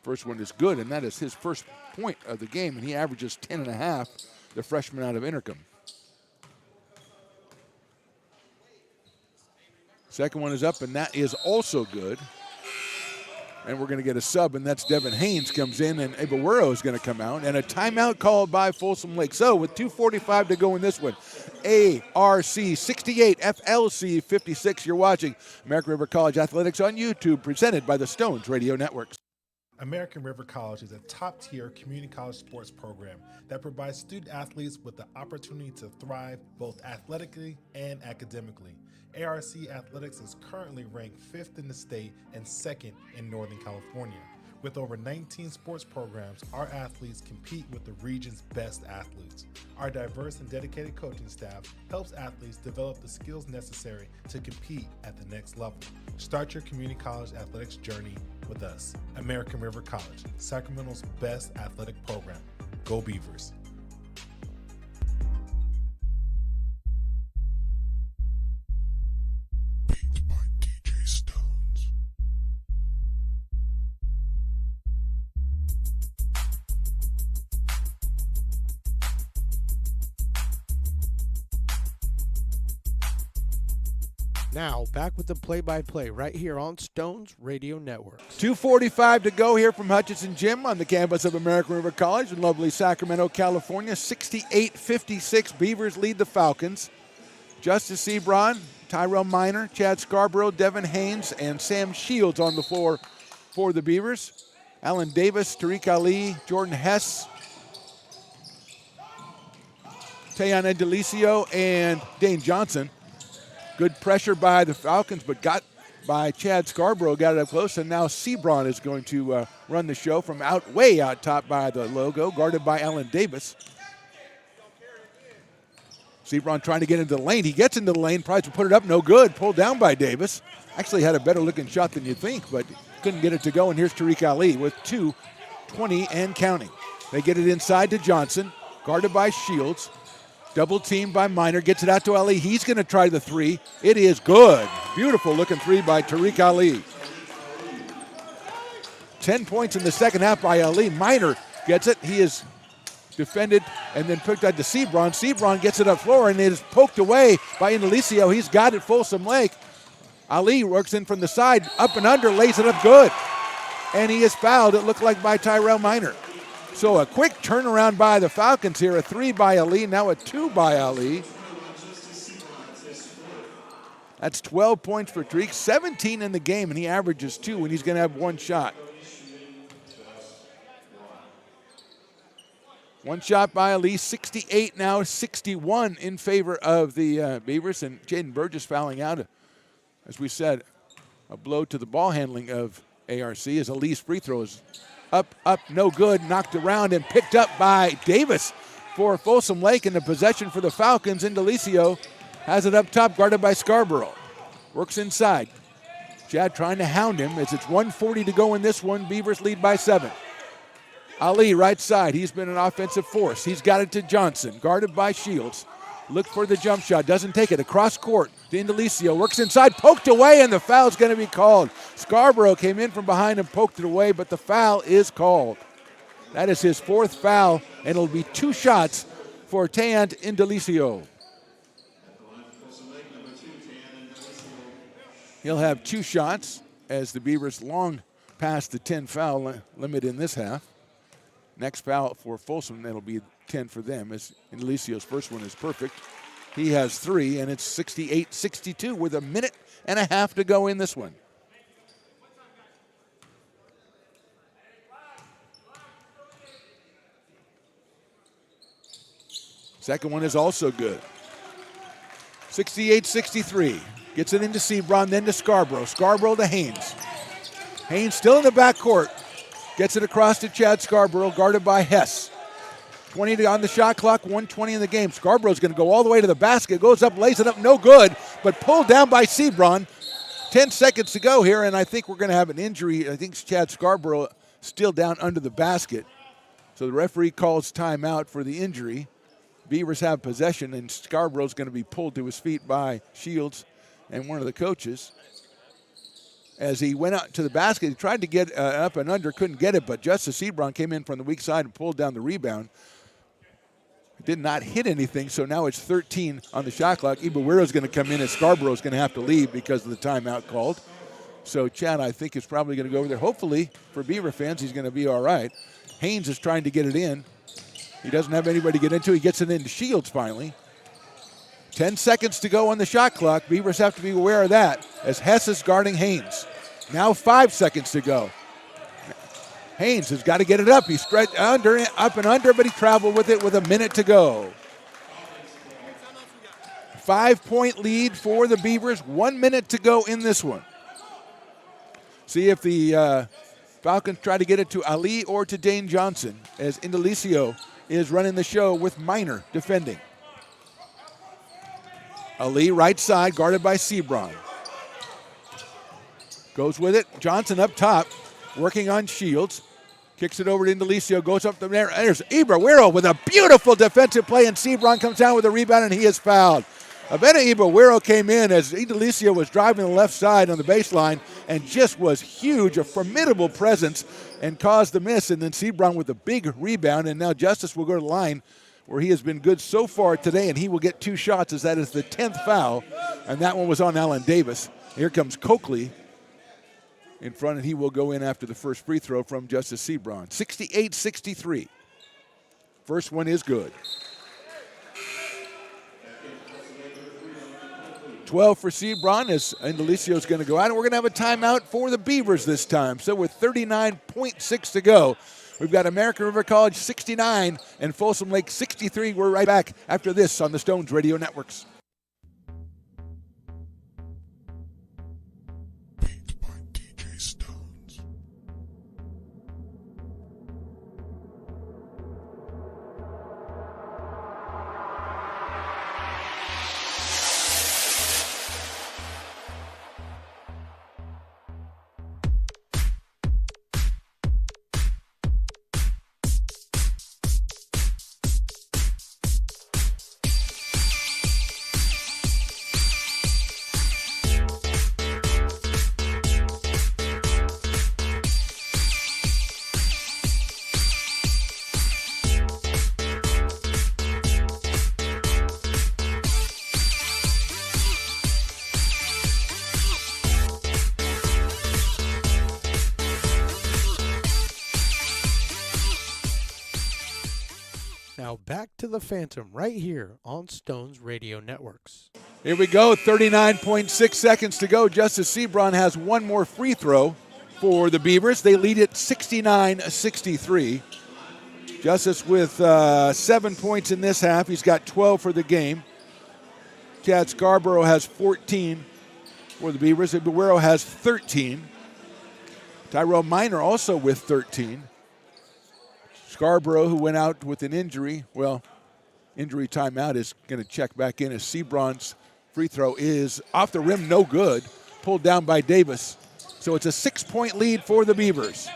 First one is good, and that is his first point of the game. And he averages 10.5, the freshman out of Intercom. Second one is up, and that is also good. And we're going to get a sub, and that's Devin Haynes comes in, and Ibuero is going to come out. And a timeout called by Folsom Lake. So with 2:45 to go in this one, ARC 68, FLC 56. You're watching American River College Athletics on YouTube, presented by the Stones Radio Networks. American River College is a top-tier community college sports program that provides student athletes with the opportunity to thrive both athletically and academically. ARC Athletics is currently ranked 5th in the state and 2nd in Northern California. With over 19 sports programs, our athletes compete with the region's best athletes. Our diverse and dedicated coaching staff helps athletes develop the skills necessary to compete at the next level. Start your community college athletics journey with us. American River College, Sacramento's best athletic program. Go Beavers. Beat by DJ Stones. Now, back with the play-by-play right here on Stones Radio Networks. 2:45 to go here from Hutchinson Gym on the campus of American River College in lovely Sacramento, California. 68-56, Beavers lead the Falcons. Justice Sebron, Tyrell Minor, Chad Scarborough, Devin Haynes, and Sam Shields on the floor for the Beavers. Alan Davis, Tariq Ali, Jordan Hess, Tayon Edelicio, and Dane Johnson. Good pressure by the Falcons, but got by Chad Scarborough, got it up close, and now Sebron is going to run the show from way out top by the logo, guarded by Alan Davis. Sebron trying to get into the lane. He gets into the lane, tries to put it up, no good. Pulled down by Davis. Actually had a better looking shot than you'd think, but couldn't get it to go, and here's Tariq Ali with 2:20 and counting. They get it inside to Johnson, guarded by Shields. Double teamed by Minor, gets it out to Ali. He's going to try the three. It is good. Beautiful looking three by Tariq Ali. 10 points in the second half by Ali. Minor gets it. He is defended and then picked out to Sebron. Sebron gets it up floor and it is poked away by Indelicio. He's got it, Folsom Lake. Ali works in from the side, up and under, lays it up good. And he is fouled, it looked like by Tyrell Minor. So a quick turnaround by the Falcons here. A three by Ali, now a two by Ali. That's 12 points for Tariq, 17 in the game, and he averages 2, and he's going to have one shot. One shot by Ali, 68 now, 61 in favor of the Beavers, and Jaden Burgess fouling out. As we said, a blow to the ball handling of ARC as Ali's free throws up, no good, knocked around and picked up by Davis for Folsom Lake in the possession for the Falcons. Indelicio has it up top, guarded by Scarborough. Works inside. Chad trying to hound him as it's 1:40 to go in this one. Beavers lead by 7. Ali, right side. He's been an offensive force. He's got it to Johnson, guarded by Shields. Look for the jump shot. Doesn't take it. Across court to Indelicio. Works inside. Poked away, and the foul's going to be called. Scarborough came in from behind and poked it away, but the foul is called. That is his 4th foul, and it'll be 2 shots for Tayon Indelicio. He'll have 2 shots as the Beavers long past the 10 foul limit in this half. Next foul for Folsom, that'll be 10 for them, as Indelicio's first one is perfect. He has 3, and it's 68-62 with a minute and a half to go in this one. Second one is also good. 68-63. Gets it into Sebron, then to Scarborough. Scarborough to Haynes. Haynes still in the backcourt. Gets it across to Chad Scarborough, guarded by Hess. 20 on the shot clock, 1:20 in the game. Scarborough's going to go all the way to the basket. Goes up, lays it up, no good, but pulled down by Sebron. 10 seconds to go here, and I think we're going to have an injury. I think Chad Scarborough still down under the basket. So the referee calls timeout for the injury. Beavers have possession, and Scarborough's going to be pulled to his feet by Shields and one of the coaches. As he went out to the basket, he tried to get up and under, couldn't get it, but Justice Sebron came in from the weak side and pulled down the rebound. Did not hit anything, so now it's 13 on the shot clock. Ibawero's going to come in, and Scarborough's going to have to leave because of the timeout called. So Chad, I think, is probably going to go over there. Hopefully, for Beaver fans, he's going to be all right. Haynes is trying to get it in. He doesn't have anybody to get into. He gets it into Shields finally. 10 seconds to go on the shot clock. Beavers have to be aware of that as Hess is guarding Haynes. Now 5 seconds to go. Haynes has got to get it up. He's stretched under, up and under, but he traveled with it with a minute to go. 5-point lead for the Beavers. 1 minute to go in this one. See if the Falcons try to get it to Ali or to Dane Johnson as Indelicio is running the show with Minor defending. Ali right side, guarded by Sebron. Goes with it. Johnson up top, working on Shields. Kicks it over to Indelicio, goes up the there. There's Ibaweiro with a beautiful defensive play, and Sebron comes down with a rebound, and he is fouled. Abena Ibaweiro came in as Indelicio was driving the left side on the baseline and just was huge, a formidable presence, and caused the miss. And then Sebron with a big rebound, and now Justice will go to the line where he has been good so far today, and he will get 2 shots as that is the 10th foul, and that one was on Allen Davis. Here comes Coakley in front, and he will go in after the first free throw from Justice Sebron. 68-63. First one is good. 12 for Sebron as Indelicio's going to go out, and we're going to have a timeout for the Beavers this time. So with 39.6 to go, we've got American River College 69 and Folsom Lake 63. We're right back after this on the Stones Radio Networks. Beat by DJ Stones. Now back to the Phantom right here on Stones Radio Networks. Here we go, 39.6 seconds to go. Justice Sebron has one more free throw for the Beavers. They lead it 69-63. Justice with 7 points in this half. He's got 12 for the game. Chad Scarborough has 14 for the Beavers. Ibuero has 13. Tyrell Minor also with 13. Scarborough, who went out with an injury, injury timeout, is going to check back in as Sebron's free throw is off the rim, no good, pulled down by Davis. So it's a 6-point lead for the Beavers.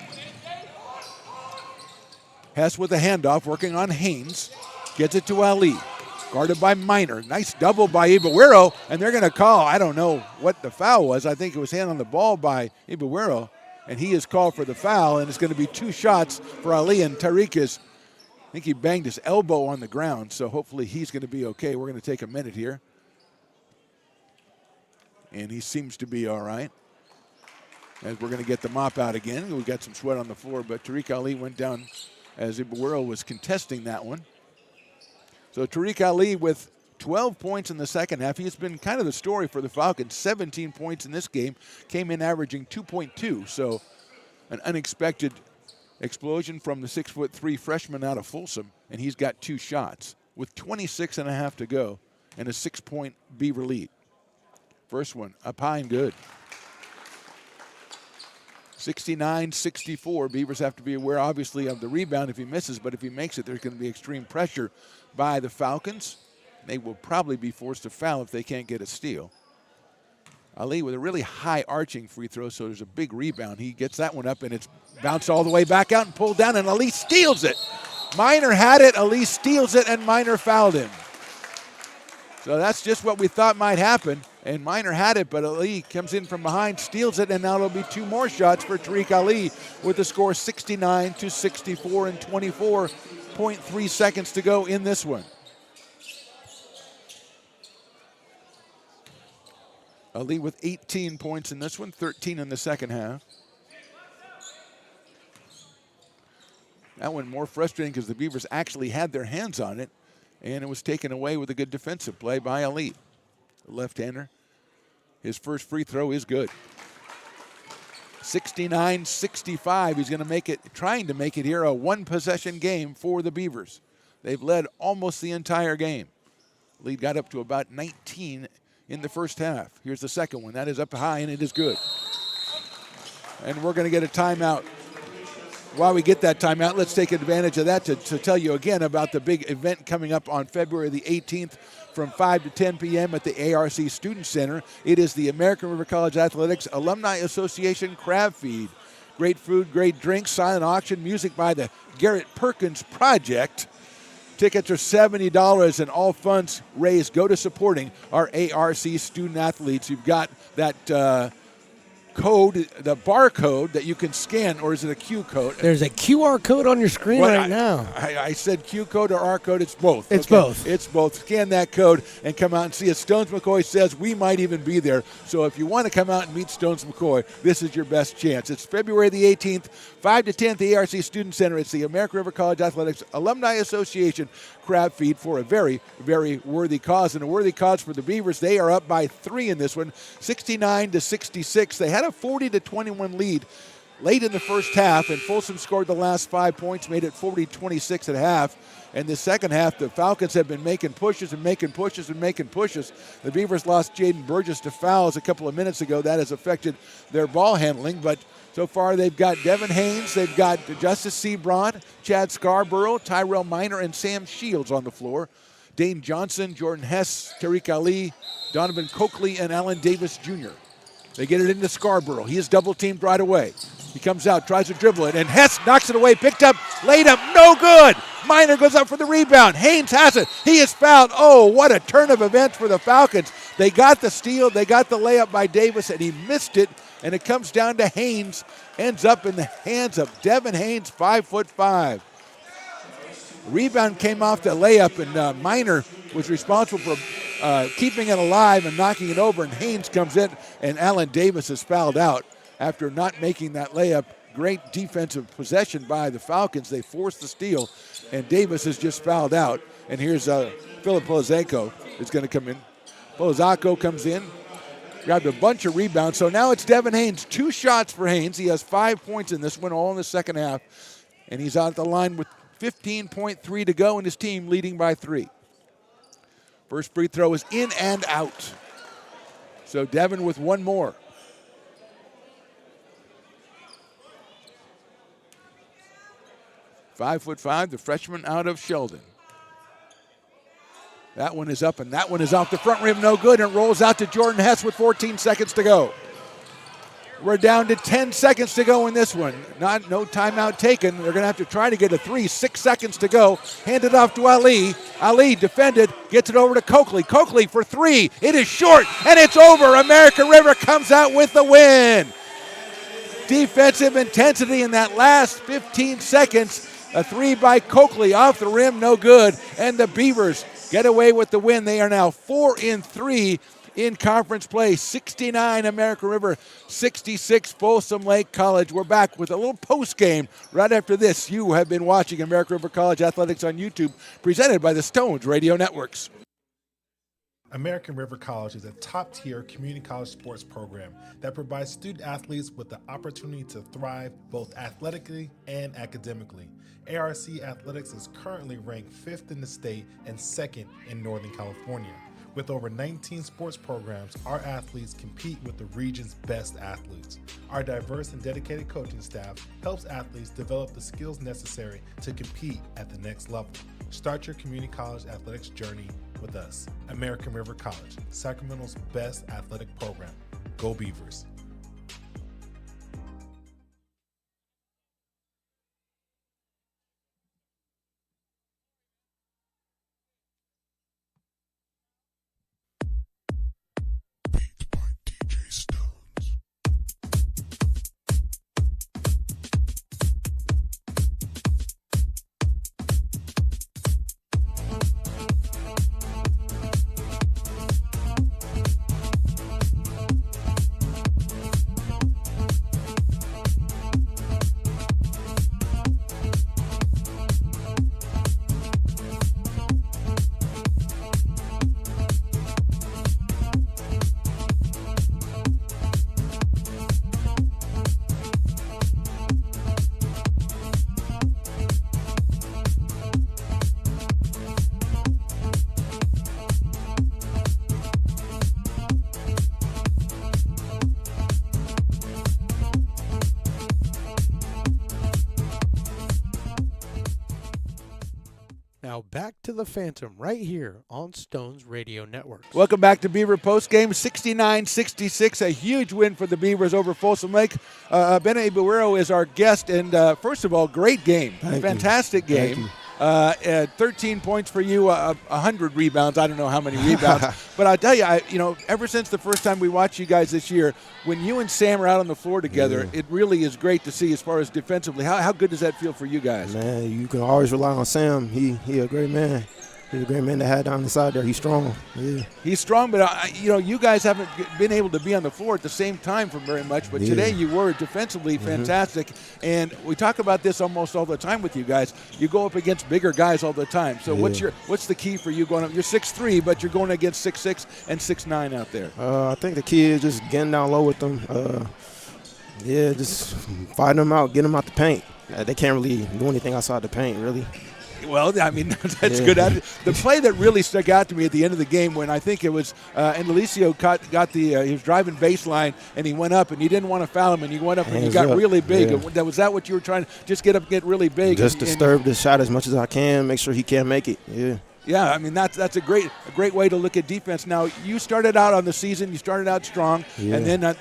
Hess with a handoff, working on Haynes, gets it to Ali, guarded by Minor. Nice double by Ibuero, and they're going to call, I don't know what the foul was. I think it was hand on the ball by Ibuero. And he is called for the foul, and it's going to be 2 shots for Ali. And Tariq I think he banged his elbow on the ground, so hopefully he's going to be okay. We're going to take a minute here. And he seems to be all right. As we're going to get the mop out again. We got some sweat on the floor, but Tariq Ali went down as Ibuero was contesting that one. So Tariq Ali with 12 points in the second half. He has been kind of the story for the Falcons. 17 points in this game. Came in averaging 2.2. So an unexpected explosion from the 6'3" freshman out of Folsom. And he's got 2 shots with 26 and a half to go and a 6-point Beaver lead. First one up high and good. 69-64. Beavers have to be aware, obviously, of the rebound if he misses. But if he makes it, there's going to be extreme pressure by the Falcons. They will probably be forced to foul if they can't get a steal. Ali with a really high arching free throw, so there's a big rebound. He gets that one up, and it's bounced all the way back out and pulled down, and Ali steals it. Minor had it, Ali steals it, and Minor fouled him. So that's just what we thought might happen, and Minor had it, but Ali comes in from behind, steals it, and now it'll be 2 more shots for Tariq Ali with the score 69-64 and 24.3 seconds to go in this one. Ali with 18 points in this one, 13 in the second half. That one more frustrating because the Beavers actually had their hands on it, and it was taken away with a good defensive play by Ali. The left-hander, his first free throw is good. 69-65, he's going to make it, trying to make it here a 1-possession game for the Beavers. They've led almost the entire game. Lead got up to about 19 in the first half. Here's the second one. That is up high, and it is good. And we're going to get a timeout. While we get that timeout, let's take advantage of that to tell you again about the big event coming up on February the 18th from 5 to 10 p.m. at the ARC Student Center. It is the American River College Athletics Alumni Association Crab Feed. Great food, great drinks, silent auction, music by the Garrett Perkins Project. Tickets are $70, and all funds raised go to supporting our ARC student athletes. You've got that code, the barcode that you can scan, or is it a Q code? There's a QR code on your screen Well, right now. I said Q code or R code. It's both. It's both. It's both. Scan that code and come out and see it. Stones McCoy says we might even be there. So if you want to come out and meet Stones McCoy, this is your best chance. It's February the 18th, 5 to 10 at the ARC Student Center. It's the American River College Athletics Alumni Association crab feed for a very, very worthy cause. And a worthy cause for the Beavers. They are up by 3 in this one, 69-66. They had a 40-21 lead late in the first half, and Folsom scored the last 5 points, made it 40-26 at half. And the second half, the Falcons have been making pushes and making pushes and making pushes. The Beavers lost Jaden Burgess to fouls a couple of minutes ago. That has affected their ball handling, but so far they've got Devin Haynes, they've got Justice Sebron, Chad Scarborough, Tyrell Minor, and Sam Shields on the floor. Dane Johnson, Jordan Hess, Tariq Ali, Donovan Coakley, and Alan Davis Jr. They get it into Scarborough. He is double-teamed right away. He comes out, tries to dribble it, and Hess knocks it away, picked up, laid up, no good. Minor goes up for the rebound. Haynes has it. He is fouled. Oh, what a turn of events for the Falcons. They got the steal, they got the layup by Davis, and he missed it, and it comes down to Haynes. Ends up in the hands of Devin Haynes, 5'5". Rebound came off the layup, and Minor was responsible for keeping it alive and knocking it over, and Haynes comes in, and Alan Davis is fouled out after not making that layup. Great defensive possession by the Falcons. They forced the steal, and Davis is just fouled out. And here's Philip Polozako is going to come in. Polozako comes in, grabbed a bunch of rebounds. So now it's Devin Haynes. 2 shots for Haynes. He has 5 points in this one, all in the second half. And he's out the line with 15.3 to go, and his team leading by 3. First free throw is in and out. So Devin with 1 more. 5'5", the freshman out of Sheldon. That one is up, and that one is off the front rim, no good, and it rolls out to Jordan Hess with 14 seconds to go. We're down to 10 seconds to go in this one. No timeout taken. They're going to have to try to get a 3. 6 seconds to go. Hand it off to Ali. Ali defended, gets it over to Coakley. Coakley for 3. It is short, and it's over. American River comes out with the win. Defensive intensity in that last 15 seconds. A 3 by Coakley off the rim, no good. And the Beavers get away with the win. They are now 4-3 in conference play. 69 American River, 66 Folsom Lake College. We're back with a little post game right after this. You have been watching American River College Athletics on YouTube, presented by the Stones Radio Networks. American River College is a top-tier community college sports program that provides student athletes with the opportunity to thrive both athletically and academically. ARC Athletics is currently ranked 5th in the state and 2nd in Northern California. With over 19 sports programs, our athletes compete with the region's best athletes. Our diverse and dedicated coaching staff helps athletes develop the skills necessary to compete at the next level. Start your community college athletics journey with us. American River College, Sacramento's best athletic program. Go Beavers. Beat by DJ Stones. Now back to the Phantom right here on Stones Radio Network. Welcome back to Beaver Postgame. 69-66, a huge win for the Beavers over Folsom Lake. Bene Ibuero is our guest, and first of all, great game. Thank Fantastic you. game. 13 points for you, 100 rebounds. I don't know how many rebounds, but I'll tell you, ever since the first time we watched you guys this year, when you and Sam are out on the floor together, it really is great to see as far as defensively. How good does that feel for you guys? Man, you can always rely on Sam. He a great man. He's a great man to have down the side there. He's strong. Yeah. He's strong, but you guys haven't been able to be on the floor at the same time for very much. But today you were defensively fantastic, and we talk about this almost all the time with you guys. You go up against bigger guys all the time. So what's the key for you going up? You're 6'3", but you're going against 6'6" and 6'9" out there. I think the key is just getting down low with them. Just fighting them out, getting them out the paint. They can't really do anything outside the paint, really. Well, I mean, that's good. The play that really stuck out to me at the end of the game when I think it was Indelicio he was driving baseline and he went up and you didn't want to foul him and you went up and you got really big. Yeah. Was that what you were trying to just get up and get really big? Just disturb the shot as much as I can, make sure he can't make it. Yeah. Yeah, I mean that's a great way to look at defense. Now you started out on the season, you started out strong, and then at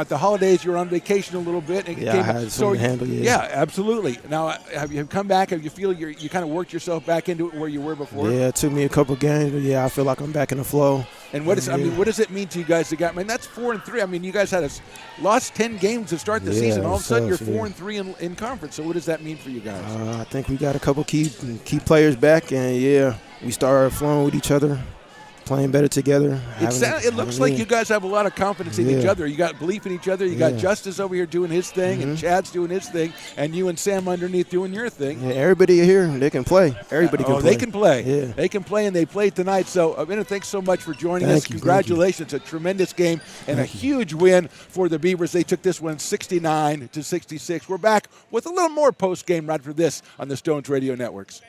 the holidays you were on vacation a little bit. And I had something to handle. Yeah, absolutely. Now have you come back? Have you feel you kind of worked yourself back into it where you were before? Yeah, it took me a couple games, but I feel like I'm back in the flow. And what does it mean to you guys? That's 4-3. I mean, you guys had lost 10 games to start the season. All of a sudden, you're 4-3 in conference. So what does that mean for you guys? I think we got a couple key players back, and we started flowing with each other, playing better together. It looks like you guys have a lot of confidence in each other. You got belief in each other. You got Justice over here doing his thing, and Chad's doing his thing, and you and Sam underneath doing your thing. Yeah, everybody here, they can play. Everybody can play. They can play. Yeah. They can play, and they played tonight. So, thanks so much for joining us. Congratulations. A tremendous game and a huge win for the Beavers. They took this one 69-66. We're back with a little more post-game right after this on the Stones Radio Networks.